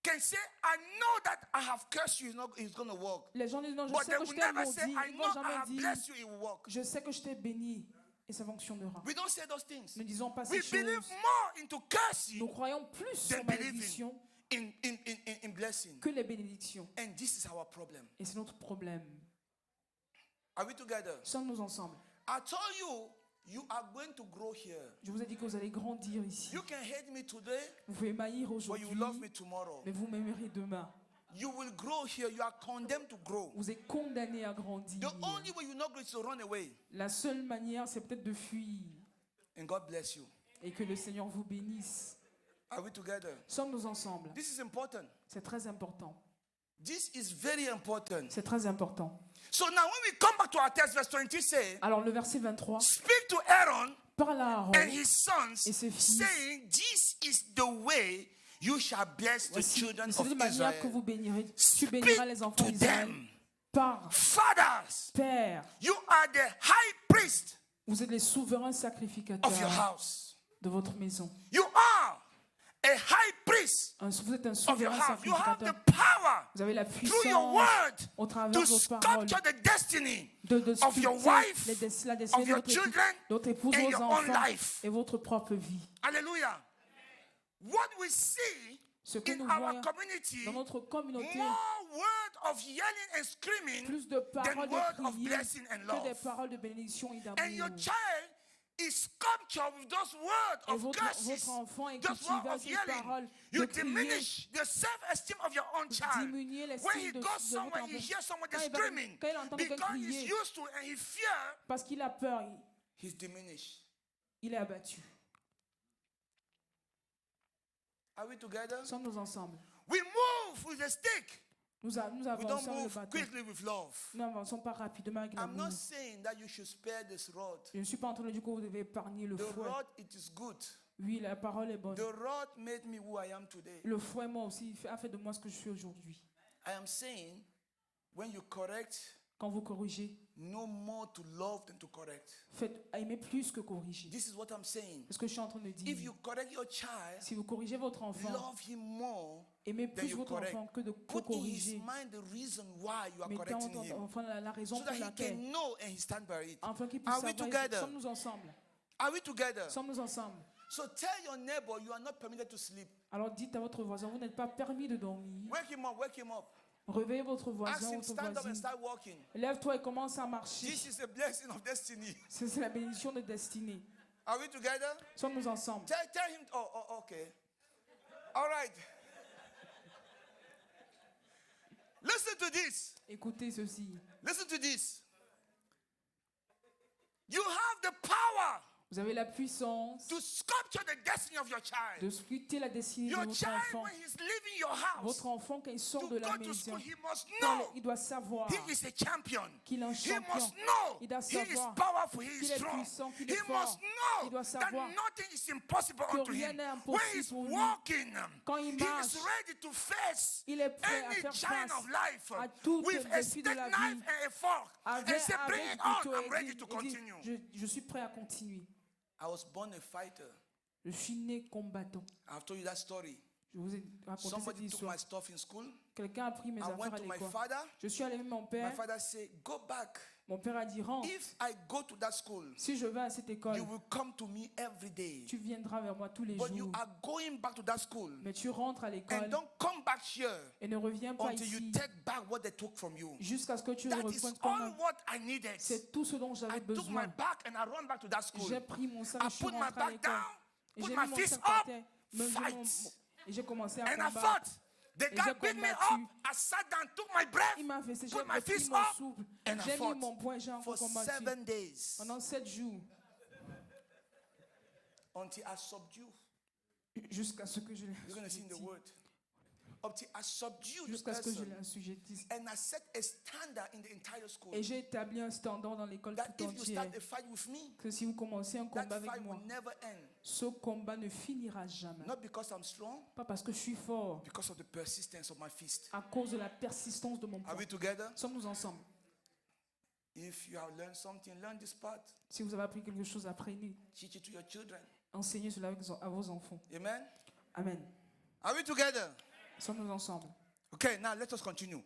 can say, I know that I have cursed you, it's going to work. Les gens disent non, je But sais they que je will t'ai never say, maudit. I Ils know vont I jamais have dire blessed you, it will work. je sais que je t'ai béni et ça fonctionnera. We don't say those things. Ne disons pas We ces believe choses. more into cursing Nous croyons plus than en believing malédiction in blessing. que les bénédictions. And this is our problem. Et c'est notre problème. Are we together? Sommes-nous ensemble? I told you, you are going to grow here. Je vous ai dit que vous allez grandir ici. You can hate me today, Vous pouvez m'haïr but aujourd'hui, you love me tomorrow. mais vous m'aimerez demain. You will grow here. You are condemned to grow. Vous êtes condamné à grandir. The only way you not grow is to run away. La seule manière, c'est peut-être de fuir And God bless you. et que le Seigneur vous bénisse. Are we together? Sommes-nous ensemble? This is important. C'est très important. This is very important. C'est très important. So now when we come back to our text, verse 20 says, Alors le verset 23, speak to Aaron parle à Aaron and his sons, et ses fils. saying, this is the way you shall bless the Voici, children c'est of de manière que Israel. vous bénirez. Tu Speak béniras les enfants to d'Israël. them. Par Fathers, Père, you are the high priest vous êtes les souverains of your sacrificateurs house. de votre maison. You are a high priest Vous êtes un of your souverain house. You have the sacrificateur. power Vous avez la through your puissance word au travers to de vos paroles sculpture the destiny de of your sculpter wife, la of destinée de your children, votre épouse, and vos your own enfants life. et votre propre vie. Hallelujah. What we see Ce que in nous our voyons community, dans notre communauté, more word of yelling and screaming plus de than paroles word de of prière blessing and que des love. paroles de bénédiction et And your d'amour. child is sculptured with those words Et of votre curses, enfant est those cultivé words à of ces yelling. paroles You de prière. diminish the self-esteem of your own child. Diminuez When he l'estime de goes votre somewhere, he enfant. hears somebody Quand screaming. il entend quelqu'un Because he's crier, used to and he fear, parce qu'il a peur, he's diminished. il est abattu. Are we together? Sommes-nous ensemble? We move with a stick. Nous We avançons don't le move bâton. quickly with love. Nous n'avançons pas rapidement avec I'm l'amour. not saying that you should spare this rod. Je ne suis pas en train de dire que vous devez épargner le The fouet. rod, it is good. Oui, la parole est bonne. The rod made me who I am today. Le fouet, moi aussi, a fait de moi ce que je suis aujourd'hui. I am saying, when you correct, Quand vous corrigez, no more to love than to correct. faites aimer plus que corriger. This is what I'm saying. C'est ce que je suis en train de If dire. you correct your child, Si vous corrigez votre enfant, love him more. aimez Then plus you votre correct. enfant que de Put in his corriger. mind the reason why you are Mettez en correcting votre him, enfant la raison so pour that he laquelle, can know and he stand by it. afin qu'il puisse Are we savoir, together? sommes-nous ensemble? Are we together? Sommes-nous ensemble? So tell your neighbor you are not permitted to sleep. Alors dites à votre voisin, vous n'êtes pas permis de dormir. Wake him up, wake him up. Réveillez votre Ask voisin, him, votre stand up and voisine. start walking. Lève-toi et commence à marcher. This is a blessing of destiny. C'est la bénédiction de destinée. Are we together? Sommes-nous ensemble? Tell him, okay. All right. Listen to this. Écoutez ceci. Listen to this. You have the power Vous avez la puissance to sculpture the destiny of your child. de sculpter la destinée de Your votre child, enfant. when he's leaving your house Votre enfant, quand il sort to de la go to maison, school, he must quand know il doit savoir he is a champion. qu'il est un He champion. must know Il doit he is savoir powerful, he qu'il is est strong. puissant, qu'il He est fort. must Il know doit that savoir nothing is impossible que unto rien him. n'est When impossible he's pour lui. walking, Quand il he marche, is ready to face il est prêt à any faire giant face of life à tout with a défi de steak la knife vie. and a fork and say, bring it on, couteau I'm et ready dit- to et dit, continue. je suis prêt à continuer. I was born a fighter. Je suis né combattant. I've told you that story. Je vous ai raconté cette Somebody took histoire. my stuff in school. Quelqu'un a pris mes I affaires went à to my l'école. father. Je suis allé avec mon My père. father said, go back. Mon père a dit, rentre. If I go to that school, Si je vais à cette école, you will come to me every day. tu viendras vers moi tous les But you jours. are going back to that school Mais tu rentres à and l'école don't come back here et ne reviens pas until you ici take back what they took from you. jusqu'à ce que tu That is reprennes ton all œuvre. what I needed. C'est tout ce dont I j'avais took my besoin. back and I run back to that school. J'ai pris mon sac I et je suis put my rentré à back l'école. down, Et put j'ai my mis mon fist sac à up, terre, me fight. et j'ai commencé à And I combattre. fought. The Et guy j'ai picked me combattu. up. I sat down, took my breath, Il m'a fait j'ai put my repris fist mon up, souffle. and I J'ai mis fought mon poing, j'ai for encore combattu. 7 days Pendant 7 jours, until I subdue. jusqu'à ce que je l'ai You're going to see in the assujetti. word. Until I subdue the Jusqu'à ce que je person. l'ai assujetti. And I set a standard in the entire school. Et j'ai établi un standard dans l'école That tout if you entière. start a fight with me, Que si vous commencez un that combat avec fight moi, will never end. ce combat ne finira jamais. Not because I'm strong, Pas parce que je suis fort, because of the persistence of my fist. à cause de la persistance de mon Are poing. we together? Sommes-nous ensemble? If you have learned something, learn this part. Si vous avez appris quelque chose, apprenez. Teach it to your children. Enseignez cela à vos enfants. Amen. Amen. Are we together? Sommes-nous ensemble? Okay, now let us continue.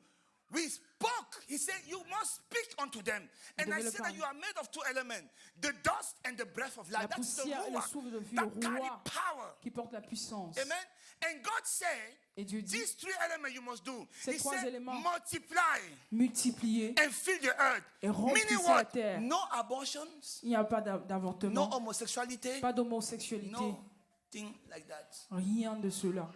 We spoke. He said, you must speak unto them. And I devez le said that parler. you are made of two elements, the dust and the breath of La life. That's the poussière et le ruach souffle de vie, that le carry roi power. qui porte la puissance. Amen. And God said, Et Dieu dit, these three elements you must do. Ces He trois said, éléments. multiply multipliez and fill the earth. et Meaning remplissez what? la terre. No abortions, Il n'y a pas no d'avortement, homosexuality, pas d'homosexualité, no thing like that. rien de cela.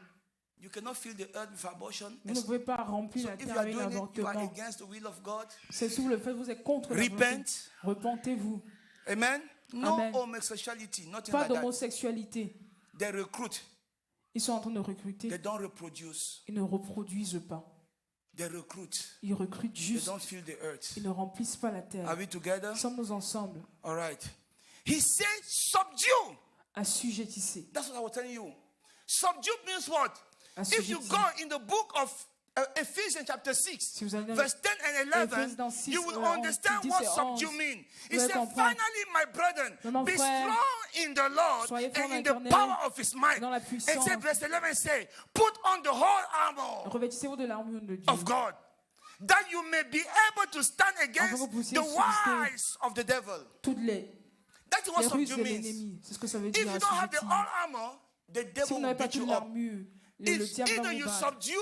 You cannot fill the earth with abortion. Vous ne pouvez pas remplir So la if you terre are avec doing it, you are l'avortement. against the will of God. C'est sous le fait que vous êtes contre la volonté. Repent. Repentez-vous. Amen. No Amen. homosexuality, nothing Pas like that. d'homosexualité. They recruit. Ils sont en train de recruter. They don't reproduce. Ils ne reproduisent pas. They recruit. Ils recrutent They juste. don't fill the earth. Ils ne remplissent pas la terre. Are we together? Sommes-nous ensemble? All right. He said, subdue. Assujettissez. That's what I was telling you. Subdue means what? If you Assujettissez. go in the book of Ephesians chapter 6, Si vous allez dans verse 10 and 11, Éphésiens dans 6, you will 11, understand 10 what et subdue 11. means. He Vous allez said, comprendre. finally, my brethren, Mon be frère, strong in the Lord soyez forts and in dans the l'Éternel, power of his might. dans la And puissance. say, verse 11 say, put on the whole armor Revêtissez-vous de l'armure de Dieu. of God, that you may be able to stand Afin que against vous puissiez the résister wiles of the devil. Toutes les That's what ruses subdue de means. l'ennemi. C'est ce que ça veut If dire. you don't have the assujetti. whole armor, the Si devil vous will n'avez pas beat toute you up. l'armure, le It's diable va either vous you battre. subdue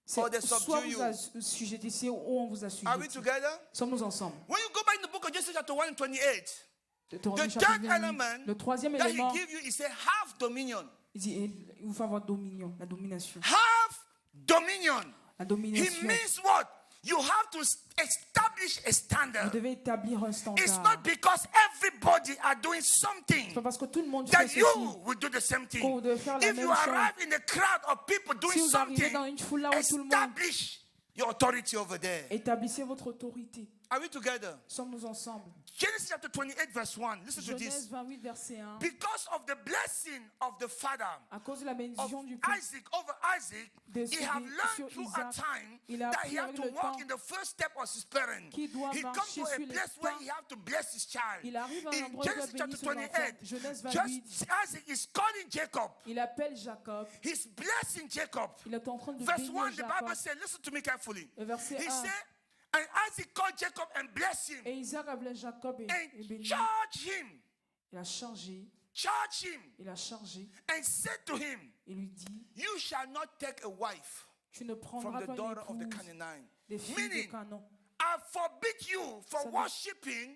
C'est or they soit subdue vous you. assujettissez ou on vous Are we assujettit. together? Sommes-nous ensemble? When you go back in the book of Genesis chapter 1 and 28, Deutéronome the chapitre third 28. element Le troisième that élément, he give you is a half dominion. il dit il vous faut avoir dominion, la domination. Half dominion. La He domination. means what? You have to establish a Vous standard. devez établir un It's standard. not because everybody are doing C'est pas something parce que tout le monde fait that ceci. you will do the same thing. Que vous devez faire la If you même chose. arrive in a crowd of people doing Si vous arrivez something, dans une foule là où tout le monde, establish your authority over there. établissez votre autorité. Are we together? Sommes-nous ensemble? Genesis chapter 28 verse 1. Listen to Genèse this. 28, verset 1. Because of the blessing of the father À cause de la of bénédiction du père, Isaac over Isaac, he have sur learned through a Isaac, time il a that appris he have avec to le walk temps in the first step of his parent. qu'il doit He comes marcher to a sur les place where pas. he have to bless his child. Il arrive à un In endroit où il doit Genesis bénir chapter son enfant. 28, Genèse 28, just Isaac is calling Jacob. il appelle Jacob. He's blessing Jacob. Il est en train de Verse bénir 1, the Jacob. Bible says, listen to me carefully. Et verset He 1. said, and Isaac called Jacob and blessed him Et Isaac appelait Jacob et and bénit. charged him, Il a chargé, il a chargé and said to him, et lui dit, you shall not take a wife tu ne from prendras the pas daughter of the d'épouse Canaanite. des filles de Meaning, Canaan. I forbid you Ça from veut- worshiping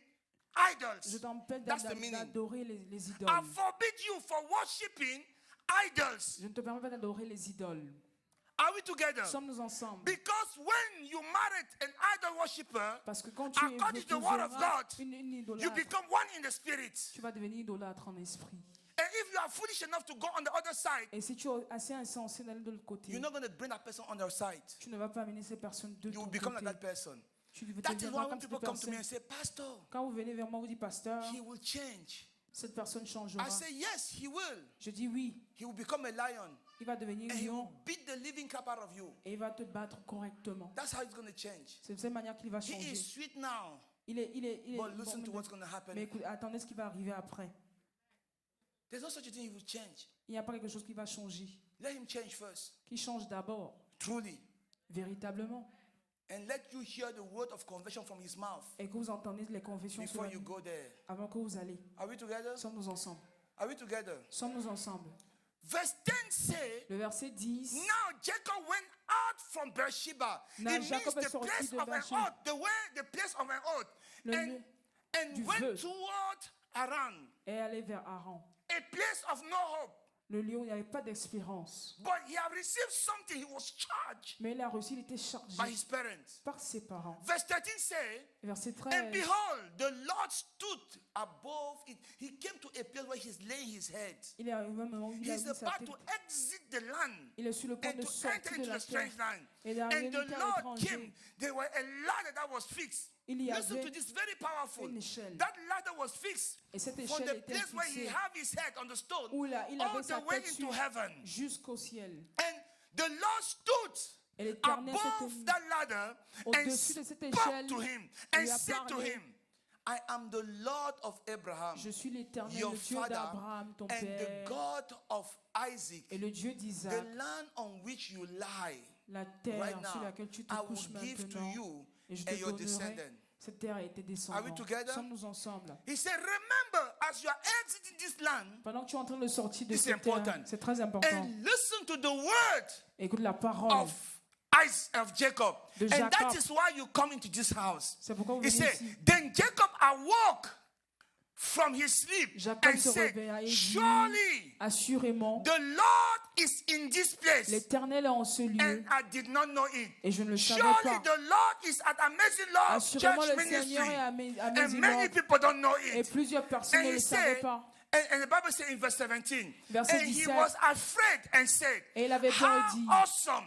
Je idols. t'empêche That's the meaning. d'adorer les idoles. I forbid you from worshiping idols. Je ne te permets pas d'adorer les idoles. Are we together? Sommes-nous ensemble? Because when you married an idol worshiper, Parce que quand tu according to the word of God, une you idolâtre, become one in the spirit. tu vas devenir idolâtre en esprit. And if you are foolish enough to go on the other side, Et si tu es assez insensé d'aller de l'autre côté, you're not going to bring that person on your side. tu ne vas pas amener ces personnes de You ton will become like côté. that person. Tu deviendras That is why when comme cette people come to me personne. and say, Pastor, Quand vous venez vers moi, vous dites, pasteur, he will change. cette personne changera. I say, yes, he will. Je dis oui, He will become a lion. il va devenir And he will lion beat the living crap out of you. et il va te battre correctement. That's how it's going to change. C'est de cette manière qu'il va He changer. is sweet now. Il est But bon, listen to mais- what's going to mais happen. écoute, attendez ce qui va arriver après. There's no such a thing he will change. Il n'y a pas quelque chose qui va changer. Let him change first. Qui change d'abord, Truly. véritablement. And let you hear the word of conversion from his mouth Et que vous entendez les confessions sur before la you vie go there. avant que vous allez. Are we together? Sommes-nous ensemble? Are we together? Sommes-nous ensemble? Verse 10 say, Le verset 10. now Jacob went out from Beersheba. Now It means Jacob est the sorti place de of an Beersheba. oath, the place of an oath. Le And, lieu and du went vœu. toward Haran, Et aller vers Aaron. a place of no hope. Le lieu où il n'y avait pas d'espérance. But he had received something. He was charged Mais il a reçu, il était chargé by his parents. par ses parents. Verse 13 say, Verset and 13. behold, the Lord stood above it. He came to a place where he's laying his head. Il est arrivé un moment où il a He's vu sa about tête. to exit the land Il est sur le point and de to enter sortir de into la the strange terre. land. Et d'arriver And dans une the terre Lord étrangère. came. There were a ladder that was fixed. Il y Listen avait to this, very powerful. une échelle. That ladder was fixed Et cette from échelle the était place where he fixée had his head on the stone où il all avait the sa way tête into sur heaven. jusqu'au ciel. And the Lord stood Et l'Éternel above s'était that ladder and au-dessus de cette spoke échelle to him et and lui a said to parlé. him, I am the Lord of Abraham, Je suis l'Éternel, your le Dieu father, d'Abraham, ton and the père, God of Isaac, et le Dieu the d'Isaac. land on which you lie. La terre Right sur now, laquelle tu te I couches will give to maintenant, you et je and te your donnerai. descendants. Cette terre a été Are we descendante. together? Sommes-nous ensemble? He said, remember, as you are exiting this land, Pendant que tu es en train de sortir de It's cette terre, important. c'est très important. and listen to the word Écoute la parole. of Jacob. De And that Jacob. is why you come into this house. C'est pourquoi vous He venez said, ici. then Jacob awoke from his sleep Jacob and se said, réveilla et dit, surely assurément, the Lord is in this place. l'Éternel est en ce lieu, And I did not know it. et je ne le savais Surely pas. the Lord is at Amazing Love Assurément, Church le Seigneur Ministry. est à And many Mézilor, people don't know et it. plusieurs personnes And ne he le savaient said, pas. and the Bible says in verse 17, Verset and he 17. was afraid and said, Et il avait peur et dit, how awesome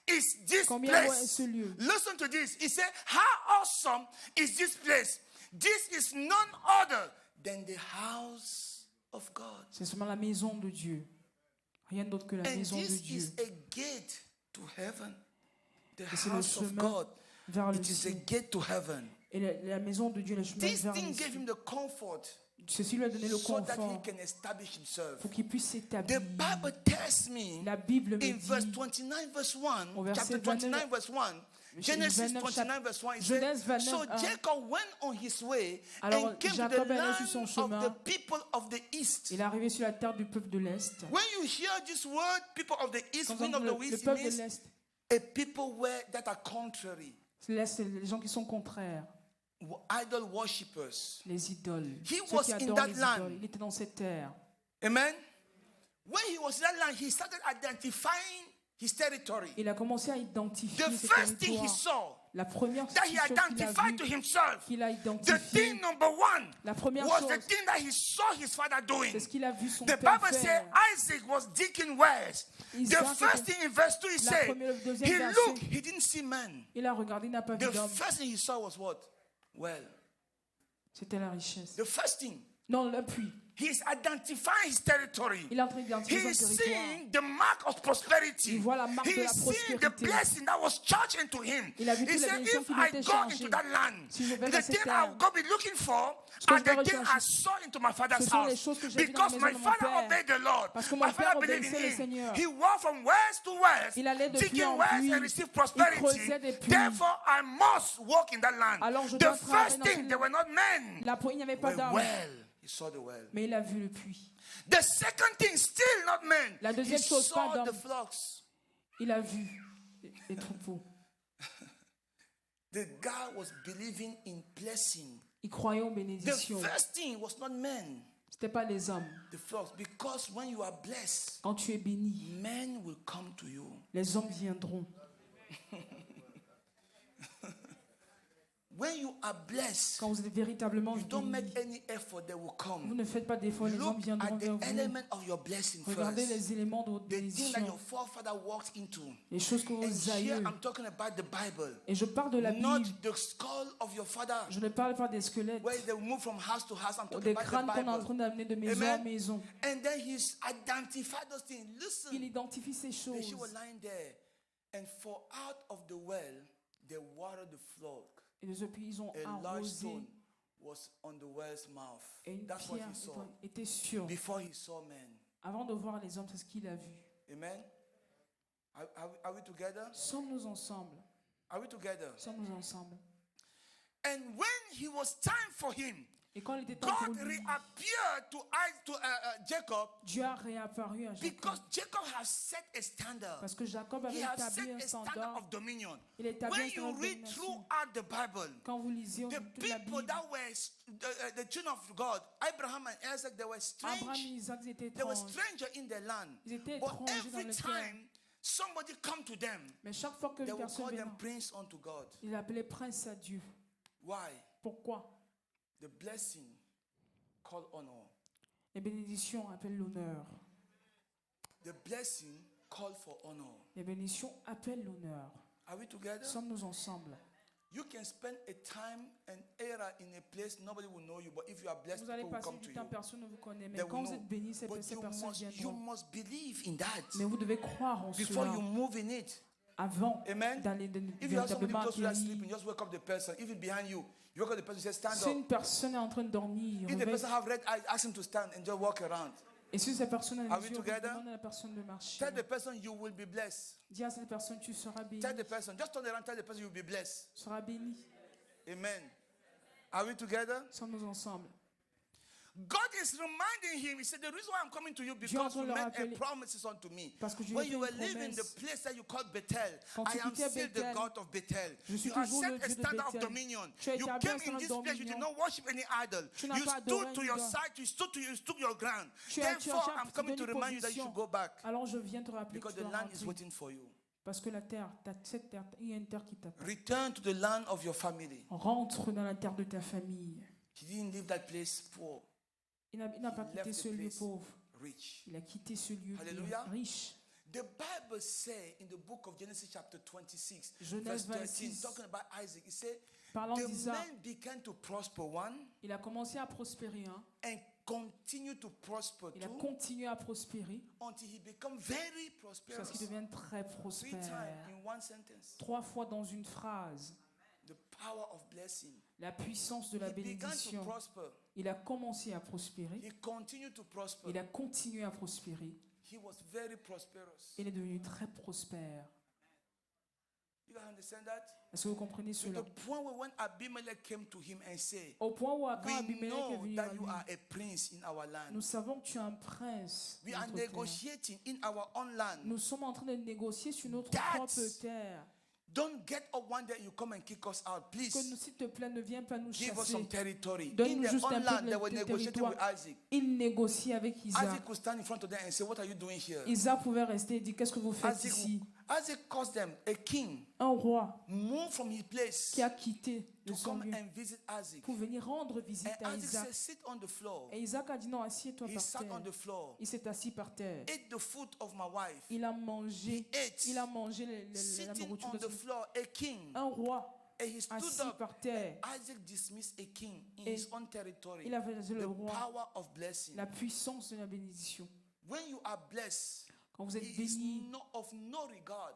is this combien place? beau est ce lieu? Listen to this. He said, how awesome is this place? This is none other than the house of God. C'est seulement la maison de Dieu. Rien d'autre que la And maison de this Dieu. is a gate to heaven. The Et c'est le house of chemin God. vers le It is a ciel. gate to heaven. Et la maison de Dieu est le chemin This vers thing le gave ciel. him the comfort Ceci lui a donné le so that he confort can establish himself. pour qu'il puisse The s'établir. Bible tells me La Bible me in verse dit, 29 verse 1, au verset chapter 29 verse 1, Genesis 29 29 verse 1, it Genèse says, 29, so 1. Jacob went on his way Alors, and came to Jacob the est allé sur son land chemin. of the people of the east. il est arrivé sur la terre du peuple de l'Est. When you hear this word, people of the east, Quand wind on of dit the le west, it peuple de means l'Est, a people that are contrary, l'Est, c'est les gens qui sont contraires, idol worshippers. les idoles. He Ceux was qui in adorent that les land. idoles. Il était dans cette terre. Amen. When he was in that land, he started identifying his territory. Il a commencé à identifier The ses first thing he territoires. saw, La première that he chose qu'il a identified vue, to himself, qu'il a the identifié, thing number one la première was chose, the thing that he saw his father doing. c'est ce qu'il a vu son The père Bible says faire. Isaac was digging wells. The Isaac first était- thing in verse 2 he La said, première- le deuxième he verset. looked, he didn't see man. Il a regardé, il n'a pas vu The d'homme. first thing he saw was what? Well, C'était la richesse. the first thing. Non, l'appui. He's identifying his territory. Il est en train d'identifier He's son territoire. seeing the mark of prosperity. Il voit la marque de la He's seeing the prospérité. blessing that was charged into him. Il a vu He toute la said, bénédiction if qui I lui était go chargée. into that land, Si je vais the dans cette thing terre, I will go be looking for ce que are je dois the things I rechercher, saw into my father's ce sont les house. choses que j'ai vues dans la Because maison my de mon father père. obeyed the Lord. Parce que My mon père father believed obéissait le in him. Seigneur. He walked from west to west, Il allait de puits digging en wells puits. and received Il prosperity. creusait des puits. Therefore, I must walk in that land. Alors, je The dois travailler first dans thing, ce- they were not men. Il n'y avait pas Were d'homme, well. He saw the well. mais il a vu le puits. The second thing, still not men. La deuxième He chose, pas saw d'homme. the flocks. Il a vu les troupeaux. The guy was believing in blessing. Il croyait aux The bénédictions. first thing was not men. C'était pas les hommes. The flocks. Because when you are blessed, Quand tu es béni, men will come to you. les hommes viendront. When you are blessed, Quand vous êtes véritablement you don't béni, make any effort, they will vous come. ne faites pas d'efforts, les hommes Look viendront at vers the vous. element of your blessing Regardez first. les éléments de votre The thing that bénédiction, your forefather walked into. les choses que And vos here aïeux. I'm talking about the Bible. Et je parle de la Not Bible. the skull of your father. Je ne parle pas des squelettes, Where they move from house to house. I'm ou talking des about crânes qu'on est en the train Bible. d'amener de maison en Amen. maison. And then he's identified those things. Il Listen. identifie ces The choses. sheep were lying there. And for out of the well, they watered the flock. Et depuis, ils ont A large arrosé. stone was on the well's mouth. Et une That's what pierre he saw. était sûre. Before he saw men. Avant de voir les hommes, c'est ce qu'il a vu. Amen. Are we together? Sommes-nous ensemble? Are we together? Sommes-nous ensemble? And when he was time for him, Et quand il était temps pour God lui, reappeared to Jacob Dieu a réapparu à Jacob. because Jacob has set a standard. Parce que Jacob avait He has établi set un a standard standard. of dominion. Il a établi un When standard you de read domination. throughout the Bible, Quand vous lisez the toute la people Bible, that were the children of God, Abraham and Isaac, they were Abraham et strange. Isaac étaient They were étranges. strangers in their land. Ils étaient But étrangers dans every le terre. time somebody come to them, Mais chaque fois que they une will personne call venait, them prince unto God. il appelait prince à Dieu. Why? Pourquoi? The blessing call honor. Les bénédictions appellent l'honneur. The blessing call for honor. Les bénédictions appellent l'honneur. Are we together? Sommes-nous ensemble? You can spend a time and era in a place nobody will know you, but if you are blessed, Vous allez people will passer come to du temps, you. personne ne vous connaît. Mais They quand will vous know. êtes béni, ces But ces you personnes must viendront. believe in that Mais vous devez croire en before cela you move in it. avant Amen. d'aller If you have somebody véritablement close to you accueillir. sleeping, just wake up the person. If it's behind you, you wake up the person, say stand Si up. une personne est en train de dormir, If the réveille. person have red eyes, ask him to stand and just walk around. Et si cette personne a Are les we yeux, together? demande à la personne de marcher. Tell the person you will be blessed. Dis à cette personne, tu seras béni. Tell the person, just turn around, tell the person you will be blessed. Tu seras béni. Amen. Are we together? Sommes-nous ensemble? God is reminding him. He said, the reason why I'm coming to you Dieu because entend you le made a rappeler. promises unto me. Parce que je lui When ai you fait were une living the promesse. place that you called Bethel, Quand I tu am quittais still the Bethel, God of Bethel. je suis You have toujours le set a Dieu de standard of Bethel. dominion. Tu as You établi un came in standard this de place, you did dominion. not worship any idol. Tu n'as You pas stood adoré to un your idole. side, you stood your ground. Tu as Therefore, cherché à I'm coming to tenir remind you that you position. should go back Alors je viens te rappeler que because tu the dois land is rentrer. waiting for you. Parce que la terre, cette terre, il y a une terre qui t'attend. Return to the land of your family. Rentre dans la terre de ta famille. He didn't leave that place poor, Il n'a pas He quitté left ce the lieu place pauvre. rich. Il a quitté ce lieu Alléluia. riche. The Bible says in the book of Genesis chapter 26, Genèse verse 13, 26. talking about Isaac, it said, Parlant the d'Isaac, man began to prosper one il a commencé à prospérer. and continue to prosper Il a two continué à prospérer until he become very jusqu'à prosperous. ce qu'il devienne très 3 prospère. times in one sentence. 3 fois dans une phrase. The power of blessing. La puissance de la He began to bénédiction. prosper. Il a commencé à prospérer. He continued to prosper. Il a continué à prospérer. He was very prosperous. Il est devenu très prospère. You guys understand that? Est-ce que vous comprenez To cela? the point where when Abimelech came to him and said, Au point où quand we Abimelech est know venu à that you lui, are a prince in our land. nous savons que tu es un prince. We dans are notre terre. negotiating in our own land. Nous sommes en train de négocier sur notre That's- propre terre. Don't get up one day and you come and kick us out, please. Que nous, s'il te plaît, ne viens pas nous Give us chasser. some territory. Donne-nous In their juste un own peu land, de they were negotiating with territoire. Isaac. Il négocie avec Isaac. Isaac could stand in front of them and say, what are you doing here? Isaac pouvait rester et dire, qu'est-ce que vous faites ici? Isaac caused them, a king, Un roi moved from his place qui a quitté to de son come lieu and visit Isaac. pour venir rendre visite And à Isaac Isaac. said, sit on the floor. Et Isaac a dit non, assieds-toi He par sat on terre. the floor. Il s'est assis par terre. Ate the food of my wife. Il a mangé. He ate. Il a mangé la Sitting nourriture on de the son... floor, a king. Un roi And he stood assis up. par terre. Isaac dismissed a king in Et his own territory. il avait le The roi, power of blessing. la puissance de la bénédiction. When you are blessed, Quand vous êtes it is béni, of no regard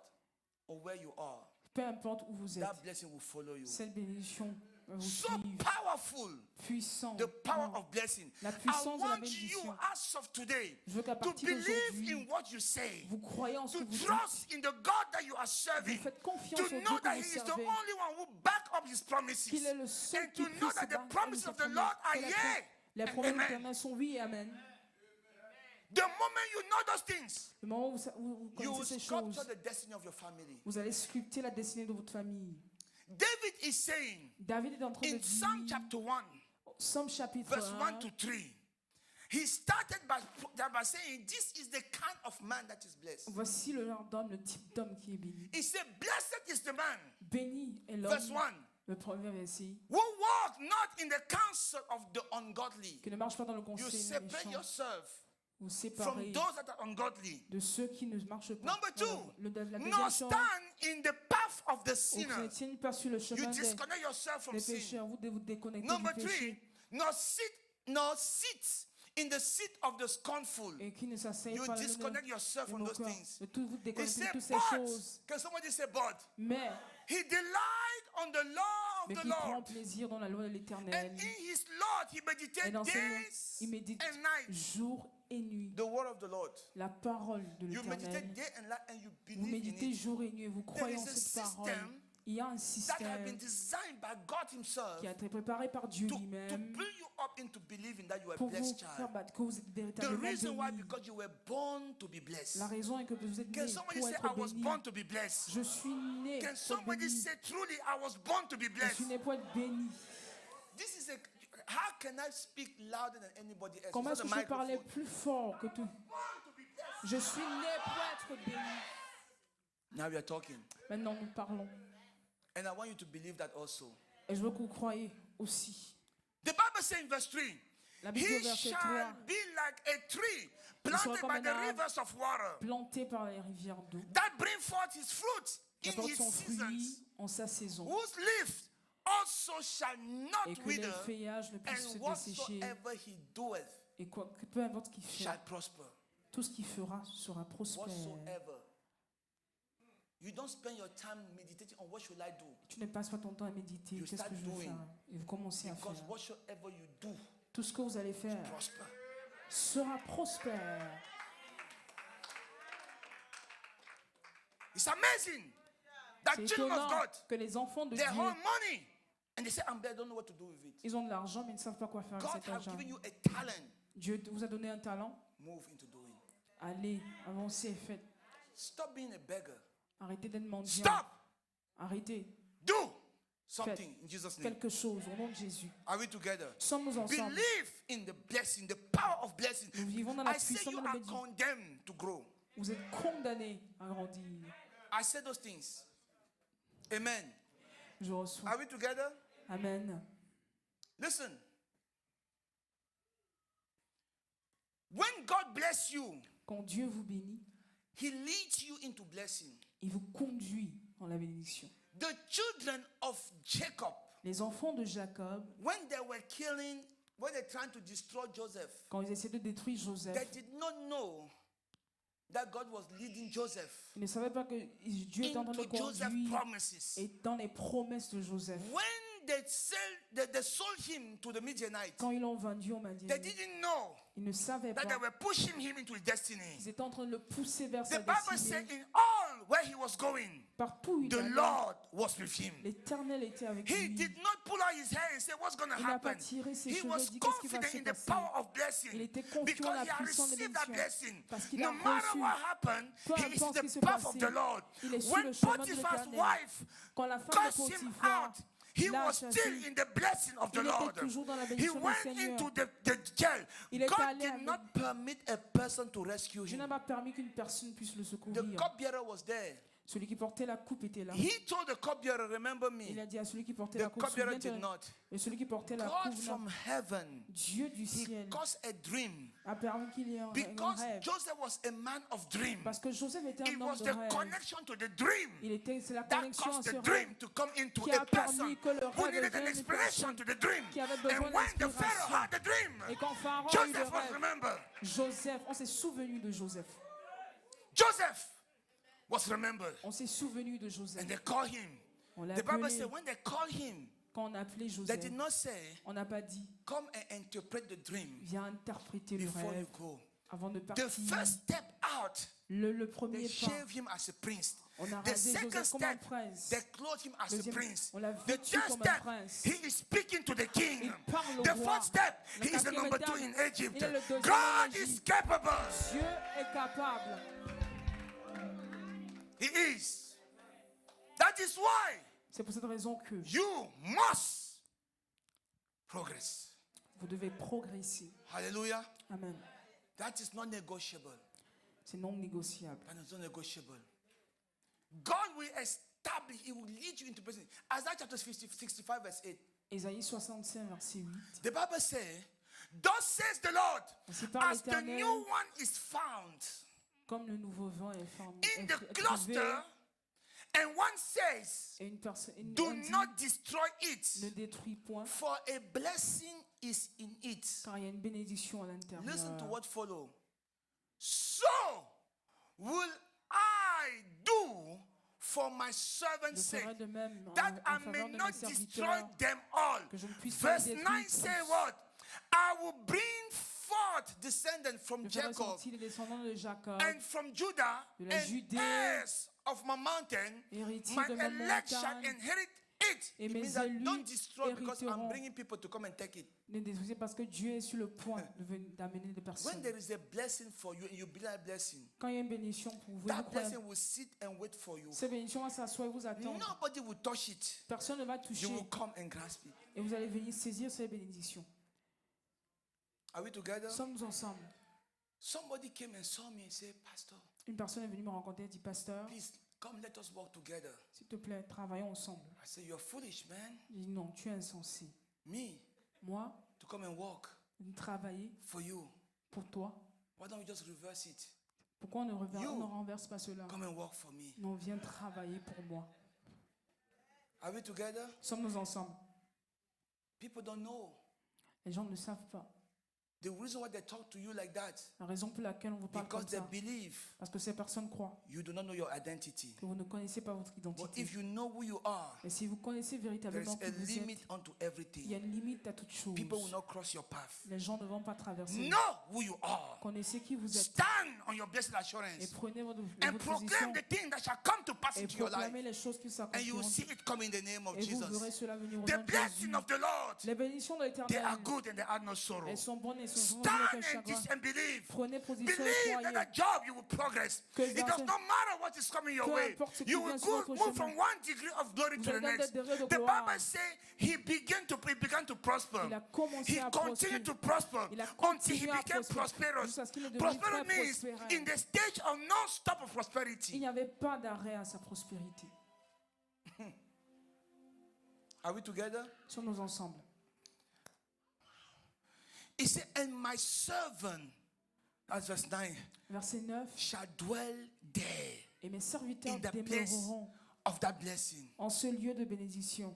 of where you are. peu importe où vous êtes, That blessing will follow you. cette bénédiction va vous So suivre. powerful, Puissant. the power of blessing. La I puissance de la want you, bénédiction. as of today, Je veux qu'à to partir believe d'aujourd'hui, in what you say, vous croyez en ce to que vous dites. trust in the God that you are Vous serving, faites confiance to au Dieu know que that vous He is the servez. only one who back up His promises, Qu'il est le seul and qui to puisse know that the battre promises ses of the promesses. Lord are Que yea. les promesses Amen. éternelles sont oui et amen. The moment you know those things, Le moment où vous you will connaissez ces choses, sculpture the destiny of your family. vous allez sculpter la destinée de votre famille. David is saying David est en train de in Psalm dire, chapter 1, Somme chapitre verse 1 1, to 3, he started by saying, this is the kind of man that is blessed. Voici le genre d'homme, le type d'homme qui est béni. He said, blessed is the man, Béni est verse l'homme, 1, le premier verset, who walk not in the counsel of the ungodly. qui ne marche pas dans le You conseil des separate méchants. yourself Vous from séparez those that are ungodly. de ceux qui ne marchent pas. Number Alors, 2, la nor deuxième chose, stand in the path of the vous sinner. chrétiens pas sur le You chemin disconnect yourself from des sin. pécheurs. Vous devez vous déconnecter Number du 3, péché. nor sit in the seat of the scornful. Et qui ne s'asseye You pas le disconnect yourself de from nos those cœurs. things. De tout vous He déconnecter de said, toutes ces but, choses. can somebody say, but? Mais He delight on the law of the qui prend Lord. plaisir dans la loi de And l'Éternel. in his Lord, he Et meditates dans Seigneur, days il médite and nights. jour et nuit. The word of the Lord. La parole de You meditate l'Éternel. day and night and you Vous believe in méditez it. jour et nuit et vous croyez en is a cette parole. system Il y a un That have système been designed by God himself qui a été préparé par Dieu to lui-même bring you up into believing that you are a pour vous blessed faire child. battre que vous êtes The véritablement reason why, béni. because you were born to be blessed. La raison est que vous êtes né Can somebody pour say, être I was béni. born to be blessed? Je suis né Can pour être somebody béni. say, truly, I was born to be Je blessed? suis né pour être béni. This is a. How can I speak louder than anybody else? Comment It's est-ce not que a je peux parler microphone. plus fort que tout? Born to be blessed. Je suis né pour être béni. Now we are talking. Maintenant, nous parlons. And I want you to believe that also. Et je veux que vous croyez aussi. The Bible says in verse 3, La Bible dit au he verset shall 3, be like a tree sera planted comme by un the arbre. rivers of water planté par les rivières d'eau, that bring forth his fruit qui in apporte his son seasons, fruit en sa saison, whose leaf also shall et not que les wither, feuillages ne puissent se and dessécher, whatsoever he doeth et quoi, que peu importe ce qu'il fait, shall prosper. tout ce qu'il fera sera prospère. Whatsoever. You don't spend your time meditating on what should I do, Tu ne passes pas ton temps à méditer, You qu'est-ce start que je vais doing. faire? Et vous commencez à because faire. whatsoever you do Tout ce que vous allez faire prosper. sera prospère. It's amazing that C'est children of étonnant God, que les enfants de they Dieu, hold money and they say, I don't know what to do with it. ils ont de l'argent mais ils ne savent pas quoi faire avec God cet has argent. given you a talent. Dieu vous a donné un talent, Move into doing. allez, avancez et faites. Stop being a beggar. Arrêtez d'être mendiant. Stop. Arrêtez. Do something in Jesus' name. Quelque chose au nom de Jésus. Are we together? Sommes-nous ensemble. Believe in the blessing, the power of blessing. Nous vivons dans la I say puissance you de la are bénédiction. condemned to grow. Vous êtes condamnés à grandir. I say those things. Amen. Je reçois. Are we together? Amen. Listen. When God bless you, Quand Dieu vous bénit, He leads you into blessing. il vous conduit en la bénédiction. The children of Jacob, Les enfants de Jacob, when they were killing, when they're trying to destroy Joseph, quand ils essaient de détruire they Joseph, did not know that God was leading Joseph ils ne savaient pas que Dieu était en train de into Joseph's conduire promises. et dans les promesses de Joseph. When they sold him to the Midianites, Quand ils l'ont vendu, on m'a dit, they didn't know ils ne savaient that pas they were pushing him into his destiny. qu'ils étaient en train de le pousser vers The sa Bible said destinée. in all where he was going, Partout où il the allait, Lord was with him. l'Éternel était avec He lui. did not pull out his hair and say, what's going to Il n'a pas happen? tiré ses He cheveux was et dit qu'est-ce qui va confident se in the passer. power of Il blessing était confiant en because la he had puissance de received that bénédiction. blessing. Parce qu'il No a matter reçu, what happened, peu he is importe ce qui in s'est the path of passé, the Lord. il est sur When le chemin de Potiphar's l'Éternel. wife Quand la femme de cast him Potiphar out, he l'a was still chassé, in the blessing of the il était Lord. toujours dans la He bénédiction du went Seigneur. into the jail. Il est God allé did avec- not permit a person to rescue Dieu him. n'a pas permis qu'une personne puisse le The secourir. cupbearer was there. Celui qui portait la coupe était là. He told the cupbearer, remember Il me. a dit à celui qui portait The la coupe, cupbearer souviens-toi. did not. Et celui qui portait la God coupe, from heaven, Dieu du he ciel, caused a dream. a permis qu'il y ait un Because rêve. Joseph was a man of dream. Parce que Joseph était It un homme was de the rêve. connection to the dream C'est la that connexion à caused ce the rêve dream to come into qui a a permis person que le who rêve needed an devienne une inspiration personne to the dream. qui avait besoin And when the Pharaoh d'inspiration. had the dream, Et quand Pharaon a eu le Joseph was rêve, remembered. Joseph, on s'est souvenu de Joseph. Joseph was remembered. On s'est souvenu de Joseph. And they called him. On l'a The Bible appelé. said when they called him, Quand on a appelé they Joseph, did not say, on n'a pas dit, come and interpret the dream viens interpréter le before you rêve go. avant de The partir. first step out, Le premier they pas, shaved him as a prince. on a The rasé second Joseph comme un step, prince. they clothed him as a Deuxième, prince. on l'a The vêtu third comme un step, prince. he is speaking to the king. Il parle au The roi. fourth step, La he is the quatrième number étape, 2 in Egypt. il est le deuxième God en is Égypte. capable. Dieu est capable. He is. That is why C'est pour cette raison que you must progress. Vous devez progresser. Hallelujah. Amen. That is not negotiable. C'est non négociable. That is not negotiable. God will establish, He will lead you into blessing. Isaiah chapter 65, verse 8. Ésaïe 65, verset 8. The Bible says, thus says the Lord, Ainsi parle as the l'Éternel, new one is found comme le nouveau vent est formé. in the cluster, and one says, Et une personne do dit, not destroy ne it, détruis point, for a blessing is in it. car il y a une bénédiction à l'intérieur. Listen to what follow. So will I do for my servant's Je sake, ferai de même that en I may faveur de not mes destroy serviteurs, them all. que je ne puisse pas Verse les 9 détruire say tous. what? I will bring forth descendants from Je ferai Jacob sortir les descendants de Jacob, and from Judah, de la and Judée, heirs of my mountain. héritiers My de ma elect shall montagne, inherit it. et It mes means that élus don't destroy because I'm hériteront. bringing people to come and take it. ne détruisez parce que Dieu est sur le point d'amener des When personnes. there is a blessing for you and you believe that blessing, Quand il y a une bénédiction pour vous, that vous croyez- blessing will sit and wait for you. cette bénédiction va s'asseoir et vous attendre. Nobody will touch it. Personne ne va You toucher will come and grasp it. et vous allez venir saisir cette bénédiction. Are we together? Sommes-nous ensemble? Somebody came and saw me and said, Pastor, Une personne est venue me rencontrer et dit, pasteur, please come, let us work together. s'il te plaît, travaillons ensemble. I said, you're foolish, man. J'ai dit, non, tu es insensé. Me, Moi, to come and work de travailler for you. pour toi. Why don't we just reverse it? Pourquoi on ne You. renverse pas cela? Come and work for me. Non, viens travailler pour moi. Are we together? Sommes-nous ensemble? People don't know. Les gens ne savent pas. The reason why they talk to you like that, La raison pour laquelle on vous parle because comme they ça, believe parce que ces personnes croient you do not know your identity. que vous ne connaissez pas votre But identité. if you know who you are, Mais si vous connaissez there véritablement is qui a vous limit êtes, unto il y a everything. une limite à toute chose. People will not cross your path. Les gens ne vont pas traverser. Know who you are. Connaissez qui vous êtes Stand on your blessed et assurance prenez votre and position proclaim the thing that shall come to pass et into your life. proclamez les choses qui And you will s'accompliront. see it come in the name of Et vous verrez Jesus. cela venir au The nom de blessing Jésus. of the Lord, Les bénédictions de they are l'Éternel, good and they are no sorrow. elles sont bonnes et sont sans Stand aucun and, chagrin. and believe. Prenez position et Believe croyez. that a job you will progress. Que It dans does ce- not matter what is coming your peu way. importe ce qui You vient will sur votre move chemin. from one degree of glory Vous to the allez dans next. des degrés de The gloire. Bible says he began to prosper. Il a commencé He à continued to prospérer. prosper Il a until he continué à became prospérer prosperous. jusqu'à ce qu'il est devenu Prosperous très means prospère. in the stage of non-stop of Il prosperity. n'y avait pas d'arrêt à sa prospérité. Are we together? Sommes-nous ensemble? He said, and my servant, that's verse 9, Verset 9. shall dwell there Et mes serviteurs in the place demeureront of that blessing. en ce lieu de bénédiction.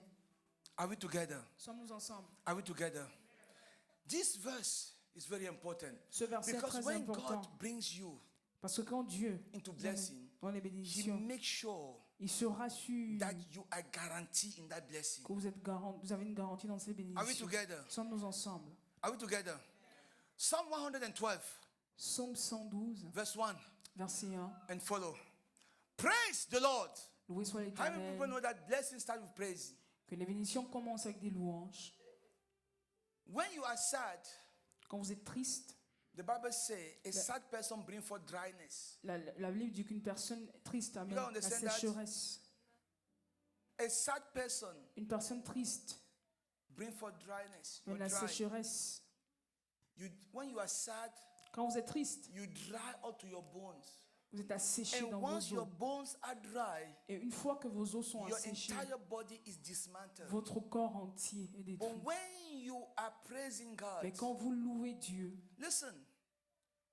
Are we together? Sommes-nous ensemble? Are we together? This verse is very important Ce verset est because très when important. God brings you Parce que quand Dieu into vous blessing, dans les He bénédictions, makes sure il se rassure that you are guaranteed in that blessing. que vous avez une garantie dans ces Are we bénédictions. together? Sommes-nous ensemble? Are we together? Psalm 112, Psaume 112, verse 1 verset 1. and follow. Praise the Lord. Loué soit How many people l'Éternel. know that blessing starts with praise? Que les bénédictions commencent avec des louanges. When you are sad, Quand vous êtes triste, the Bible says a sad person brings forth dryness. la Bible dit qu'une personne triste amène don't la understand that? sécheresse. A sad person Une personne triste brings forth dryness. You're amène la dry. sécheresse. When you are sad, Quand vous êtes triste, you dry up to your bones. vous êtes asséché And dans once vos your os. bones are dry, Et une fois que vos os sont your asséchés, entire body is dismantled. votre corps entier est But détruit. when you are praising God, Mais quand vous louez Dieu, listen,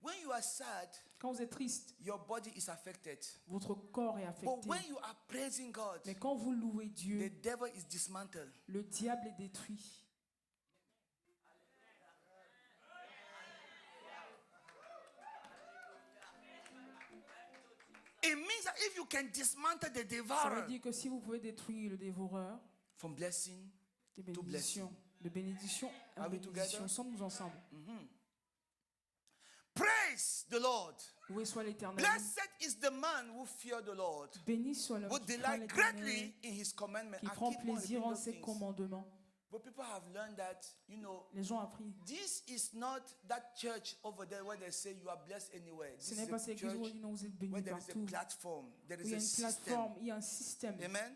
when you are sad, quand vous êtes triste, your body is affected. votre corps est But affecté. when you are praising God, Mais quand vous louez the Dieu, devil is dismantled. le diable est détruit. It means that if you can dismantle the Ça veut devourer dire que si vous pouvez détruire le dévoreur, from blessing, des To bénédictions, de bénédiction en Are we bénédiction, together? sommes-nous ensemble. praise the Lord. Loué soit l'Éternel. Blessed is the man who fear the Lord, Béni soit l'homme who qui craint delight l'Éternel, greatly in his commandments. qui I prend keep on plaisir repeating en those ses things. commandements. But people have learned that, you know, Les gens ont appris. this is not that church over there where they say you are blessed anywhere. Ce This n'est pas is a cette église où on church dit non, vous êtes where bénis there is a partout. platform, there Où il is y a a une system. plateforme, il y a un système. Amen.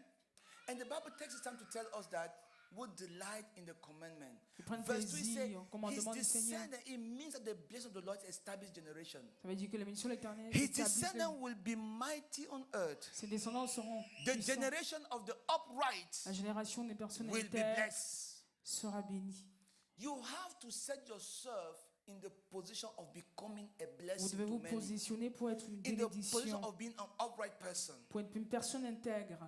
And the Bible takes its time to tell us that would delight in the commandment. Ils prennent Verse 3 plaisir says, au his commandement du Seigneur. descendant, it means that the blessing of the Lord established generation. Ça veut dire que la bénédiction de l'Éternel His établisse descendants will be mighty on earth. ses descendants seront The puissants. generation of the upright La génération des personnes will be intègres blessed. sera bénie. You have to set yourself in the position of becoming a Vous blessing devez to vous many. positionner pour être une In the position bénédiction, of being an upright person. pour être une personne intègre.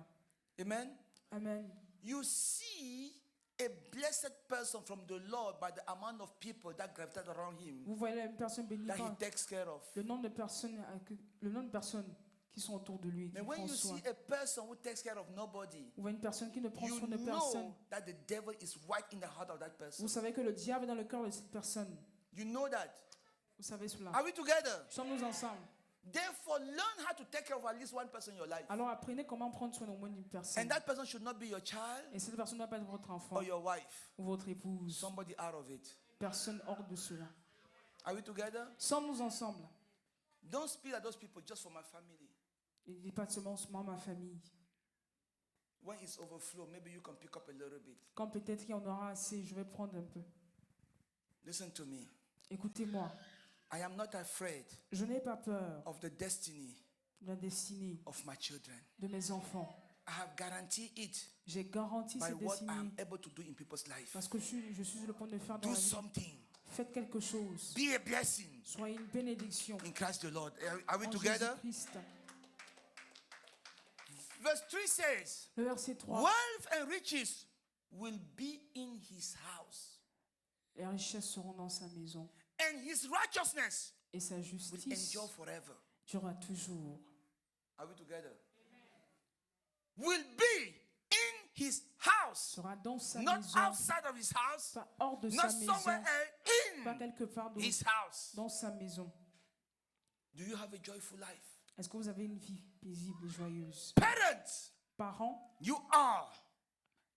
Amen. Amen. You see a blessed person from the Lord by the amount of people that gravitate around him, Vous voyez une personne bénie that he par takes care of. le nombre de personnes, qui sont autour de lui, qui And when prend you soin. see a person who takes care of nobody, Vous voyez une personne qui ne prend you soin de personne. know that the devil is right in the heart of that person. Vous savez que le diable est dans le cœur de cette personne. You know that. Vous savez cela. Are we together? Sommes-nous ensemble. Therefore, learn how to take care of at least one person in your life. Alors apprenez comment prendre soin au moins d'une personne. And that person should not be your child Et cette personne ne doit pas être votre enfant or your wife. ou votre épouse. Somebody out of it. Personne hors de cela. Are we together? Sommes-nous ensemble. Don't speak at those people just for my family. Il ne dit pas seulement ma famille. When it's overflow, maybe you can pick up a little bit. Quand peut-être qu'il y en aura assez, je vais prendre un peu. Listen to me. Écoutez-moi. I am not afraid Je n'ai pas peur of the destiny de la destinée of my children. de mes enfants. I have guaranteed it J'ai garanti by cette what I am destinée able to do in people's life. parce que je suis sur le point de faire dans Do la vie. something. Faites quelque chose. Be a blessing Soyez une bénédiction. in Christ the Lord. Are we En together? Jésus-Christ. Verse 3 says, Le verset 3. wealth and riches will be in his house, Les richesses seront dans sa maison and his righteousness et sa will justice endure forever. durera toujours. Are we together? Will be in his house, Sera dans sa not maison, outside of his house, pas hors de not sa somewhere maison, pas else, quelque part in d'autre, his house. dans sa maison. Do you have a joyful life? Est-ce que vous avez une vie paisible et joyeuse? Parents, Parents, you are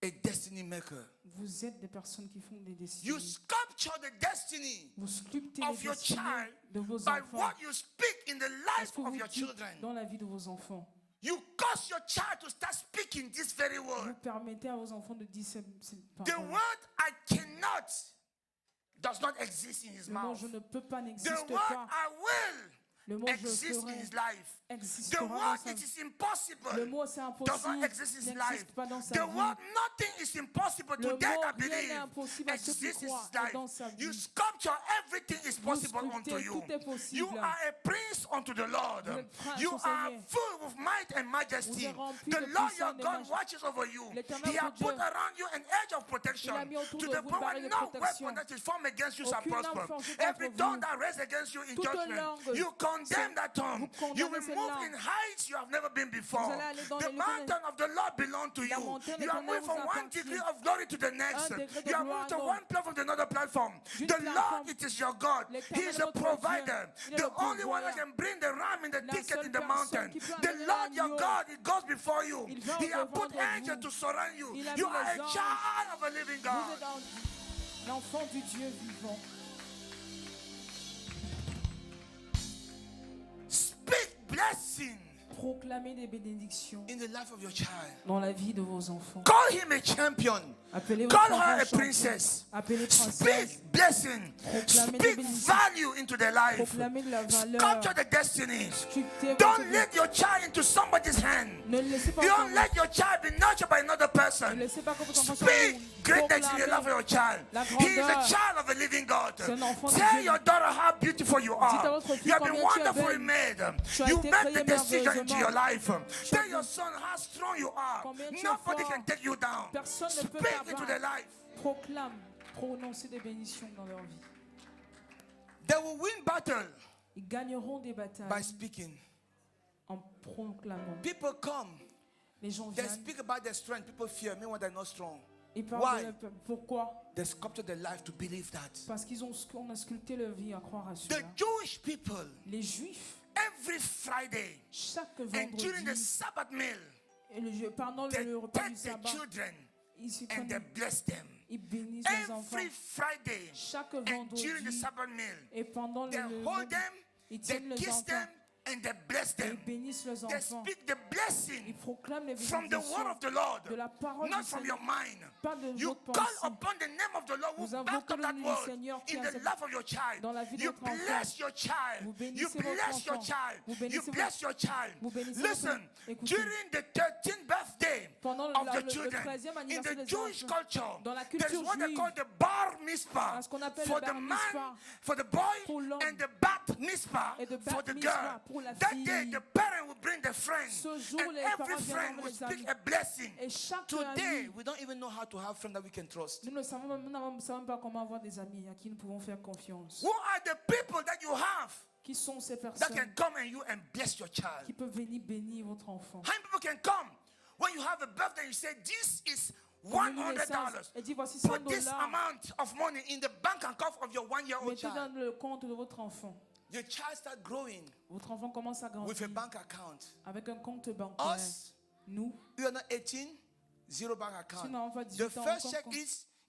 a destiny maker. vous êtes des personnes qui font des You destinées. sculpture the destiny Vous sculptez of les your destinées child de vos by enfants. what you speak in the Est-ce life que of vous your dites children. dans la vie de vos enfants? You cause your child to start speaking this very Vous word. permettez à vos enfants de dire ces The paroles. word I cannot does not exist in his Le mot mouth. je ne peux pas The n'existe word pas. I will Le mot je exists in ferai his life. The existera dans word sa it vie. is impossible Le mot c'est does impossible not exist in his life. n'existe pas dans sa The vie. word nothing is impossible Le to mot them that rien n'est believe impossible à ceux qui exists in croient his et dans sa life. You vie. sculpture everything is Vous possible unto sculptez, you. tout est possible. You are a prince unto the Lord. Vous êtes prince You au are Seigneur. full of might and Vous majesty. êtes rempli The de Lord puissance your et de God majesté. watches over you. L'Éternel, He has votre Dieu, put around you an edge of protection il a mis autour to de the vous une point where barrière de no protection. weapon that is formed against you shall Aucune arme prosper. forgée contre Every vous. tongue that raised against you in Toute judgment, langue, you condemn that tongue. vous You will condamnez cette move langue. in heights you have never been before. Vous allez aller dans The les mountain of the Lord belongs to La you. montagne You are éternelle moving from vous one appartient. degree of glory to the next. Un degré de You are gloire moving to à one platform to another platform. D'une The plateforme. Lord, it is your God. He L'Éternel is a votre provider. Dieu. Il est The le only one that pourvoyeur. can bring the ram in the La ticket seule in the personne mountain. qui peut The amener Lord your l'agneau. God, He goes before you. Il va He has put devant angels vous. to surround you. Il a You mis are les a anges. child of a living Vous God. êtes l'enfant du Dieu vivant. Speak blessing Proclamez des bénédictions in the life of your child. dans la vie de vos enfants. Call him a champion. Appelez Call votre her enfant a champion. princess. Appelez princesse. Speak blessing. Proclamez des Speak bénédictions. value into their life. Proclamez de la valeur. Sculpture the destiny. Sculptez votre Don't vie. let your child into somebody's hand. Ne le laissez pas You encore. don't let your child be nurtured by another Ne person. laissez pas que votre enfant soit Speak vous. greatness in the life of your child. la He is a grandeur. child of a living God. C'est un enfant de Tell Dieu. your daughter how beautiful you Dites à are. votre fille You have been combien tu es wonderfully belle. made. Tu as You été made the créée decision into merveilleusement. your life. Tu as Tell your son how strong you are. Combien tu es Nobody fort. can take you down. Personne ne peut Speak into t'abattre. their life. Proclame, prononcez des bénédictions dans leur vie. They will win battle Ils gagneront des by batailles speaking. en proclamant. People come. Les gens They viennent, speak about their strength. People fear me when they're not strong. ils parlent Why? de leur peuple. Pourquoi? They sculpture their life to believe that. Parce qu'on a sculpté leur vie à croire à The cela. Jewish people, Les Juifs, every Friday chaque and during the vendredi, Sabbath meal, pendant they le repas take du the sabbat, children ils, s'y and they prennent- bless them. ils bénissent les enfants. Every Friday Chaque and during the vendredi Sabbath meal, et pendant they le hold them, ils they tiennent les kiss enfants, them, and they bless Et ils them. bénissent leurs They enfants. speak the blessing Ils proclament les from the word bénédictions of the Lord, de la parole not du from Seigneur. your mind. Pas de You votre call pensée. upon the name of the Lord who Vous backed invoquez up le that nom du word Seigneur qui in a the cette- life of your child. dans la vie de You votre enfant. bless your child. Vous You bénissez votre bless your enfant. child. Vous You bénissez bless your child. Vous bénissez Listen, votre- Écoutez. during the 13th birthday Pendant of le the children, 13e in anniversaire the des Jewish enfants, culture, dans la there's culture what they juive, call the bar mitzvah ce qu'on appelle for le the bar man, mitzvah for the boy, pour l'homme, and the bat mitzvah et de for bat the mitzvah girl. pour la That fille. day, the parent will bring the friend, Ce jour, and les every parents viendront friend avec will les speak amis. a blessing. Et chaque Today, ami, we don't even know how to have friends that we can trust. nous ne savons même pas comment avoir des amis à qui nous pouvons faire confiance. Who are the people that you have Qui sont ces that personnes can come and you and bless your child? qui peuvent venir bénir votre enfant? How many people can come when you have a birthday? You say, "This is Combien de messages $100. et dit voici 100 Put this $. amount of money in the bank account of your 1-year-old Mettez dans child." le compte de votre enfant. Your child start growing Votre enfant commence à with grandir a bank account. avec un compte bancaire. Us, Nous, you are not 18, zero bank account. si l'enfant a The 18 ans, first encore check compte.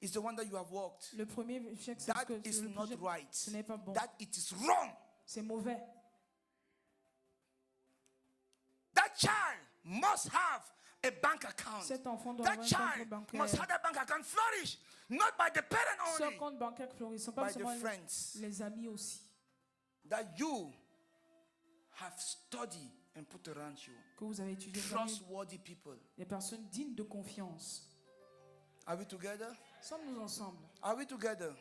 is the one that you have worked. Le premier chèque, c'est That que is le not projet- right. ce n'est pas bon. That it is wrong. C'est mauvais. That child must have a bank account. Cet enfant doit That avoir un compte child bancaire. must have that bank account flourish, not by the parent Ce only, compte bancaire florissant, pas by the seulement friends les amis aussi. that you have studied and put around you. Que vous avez étudié. Trustworthy people. Des personnes dignes de confiance. Are we together? Sommes-nous ensemble? Are we together?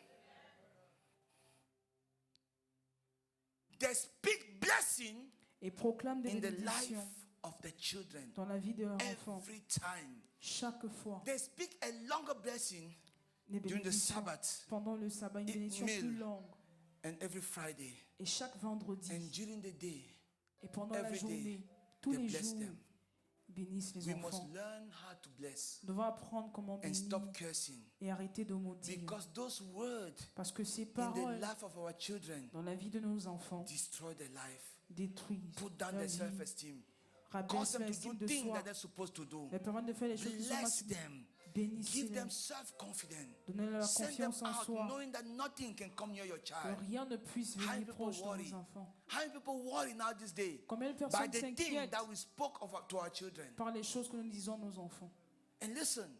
They speak blessing Et proclament des in the life bénédictions of the children dans la vie de leurs enfants. every time. Chaque fois. They speak a longer blessing Des during the bénédictions Sabbath pendant le sabbat, une It bénédiction meal. plus longue. and every Friday. Et chaque vendredi. And during the day, Et pendant la every day, journée. Tous they les bless jours. them. Bénissent les We must enfants. learn how to bless Nous devons apprendre comment and bénir stop cursing. et arrêter de maudire. Because those words Parce que ces in the paroles life of our children dans la vie de nos enfants destroy their life, détruisent put down leur their vie, self-esteem, rabaissent cause them to l'estime do de things soi, that they're supposed to do. les permettent de faire les choses qui sont Bless pas them. bénissez Give them self-confidence. donnez-leur Send them confiance en out soi, knowing that nothing can come near your que child. rien ne puisse How many venir people proche de worry? nos enfants. How many people worry now this day Combien de by personnes the thing s'inquiètent that we spoke of to our children? par les choses que nous disons à nos enfants? And listen,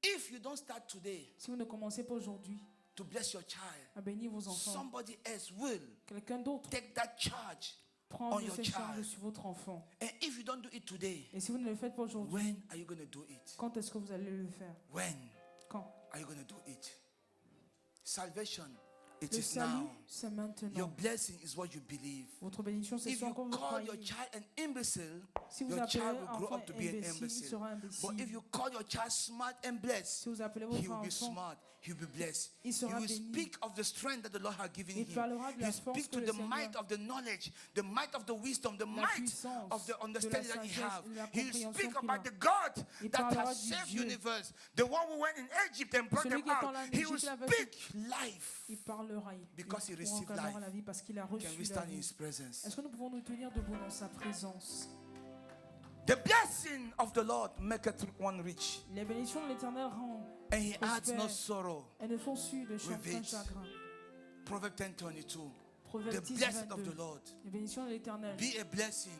if you don't start today Si vous ne commencez pas aujourd'hui to bless your child, à bénir vos enfants, somebody else will quelqu'un d'autre take that charge. prend on your ses charges child. sur votre enfant. And if you don't do it today, Et si vous ne le faites pas aujourd'hui, when are you going to do it? quand est-ce que vous allez le faire? When Quand? are you going to do it? Salvation, it Le is salut, now. c'est Your maintenant. blessing is what you believe. Votre bénédiction, c'est If ce en you quoi vous call your croyez. child an imbecile, Si vous your appelez child will grow enfant up to be an imbécile, il imbecile. sera But if imbécile. you call your child smart and blessed, Si vous appelez he votre will be enfant, smart. He will be blessed. il He sera will béni. speak of the strength that the Lord has given Il him. parlera de la He force speak que to le the Seigneur- might of the knowledge, the might of the wisdom, the La might puissance of the de la understanding that he sagesse has. et de la He will compréhension speak qu'il about a. the God Il that parlera has du saved Dieu. universe, the one who went in Egypt and brought Celui them qui est en out. l'Égypte, He will il avait speak life. Il parlera. Because he Il received proclamera life. la vie parce qu'il a Can we reçu la stand in vie. his presence? Est-ce que nous pouvons nous tenir debout dans sa présence? The blessing of the Lord maketh one rich, Les bénédictions de l'Éternel rendent and he adds no prospère. sorrow. Elles ne font su de aucun it. chagrin. Proverbs 10:22. Proverbe The 10, blessing of 22. the Lord. Les bénédictions de l'Éternel. Be a blessing.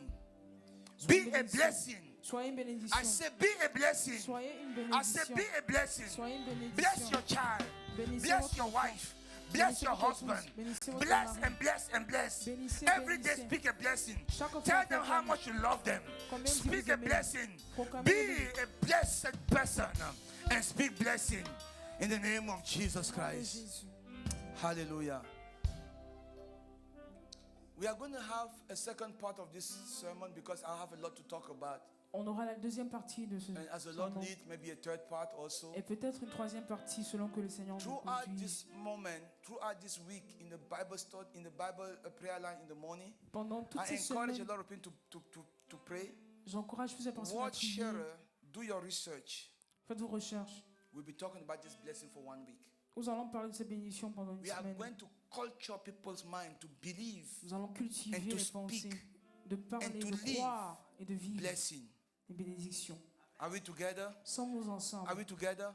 Soyez Be a bénédictions. blessing. Soyez une I bénédiction. say, be a blessing. Soyez une I say, bénédiction. be a blessing. Soyez une Bless bénédiction. your child. Bénissez Bless votre your enfant. wife. Bless Bénissez your votre husband. épouse. Bénissez votre Bless mari. and bless and bless. Bénissez, Every day bénissez. speak a blessing. Chaque fois, Tell them how proclamez. much you love them. Combien Dieu Speak vous a aime. blessing. Proclamez Be le a blessed person and speak blessing in the name of Jesus nom de Christ. Jésus. Hallelujah. We are going to have a second part of this sermon because I have a lot to talk about. On aura la deuxième partie de ce And as the Lord sermon. leads, maybe a third part also. Et peut-être une troisième partie selon que le Seigneur nous Throughout conduit. this moment, throughout this week, in the Bible study, in the Bible prayer line in the morning, Pendant toutes I ces encourage a semaines, lot of people to pray. j'encourage plusieurs personnes à Watch, prier. share, do your research. Faites vos recherches. We'll be talking about this blessing for 1 week. Nous allons parler de ces bénédictions pendant une We are semaine. going to culture people's mind to believe Nous allons cultiver and to les speak pensées, de parler, and to de live croire et de vivre blessing. les bénédictions. Are we together? Sommes-nous ensemble? Are we together?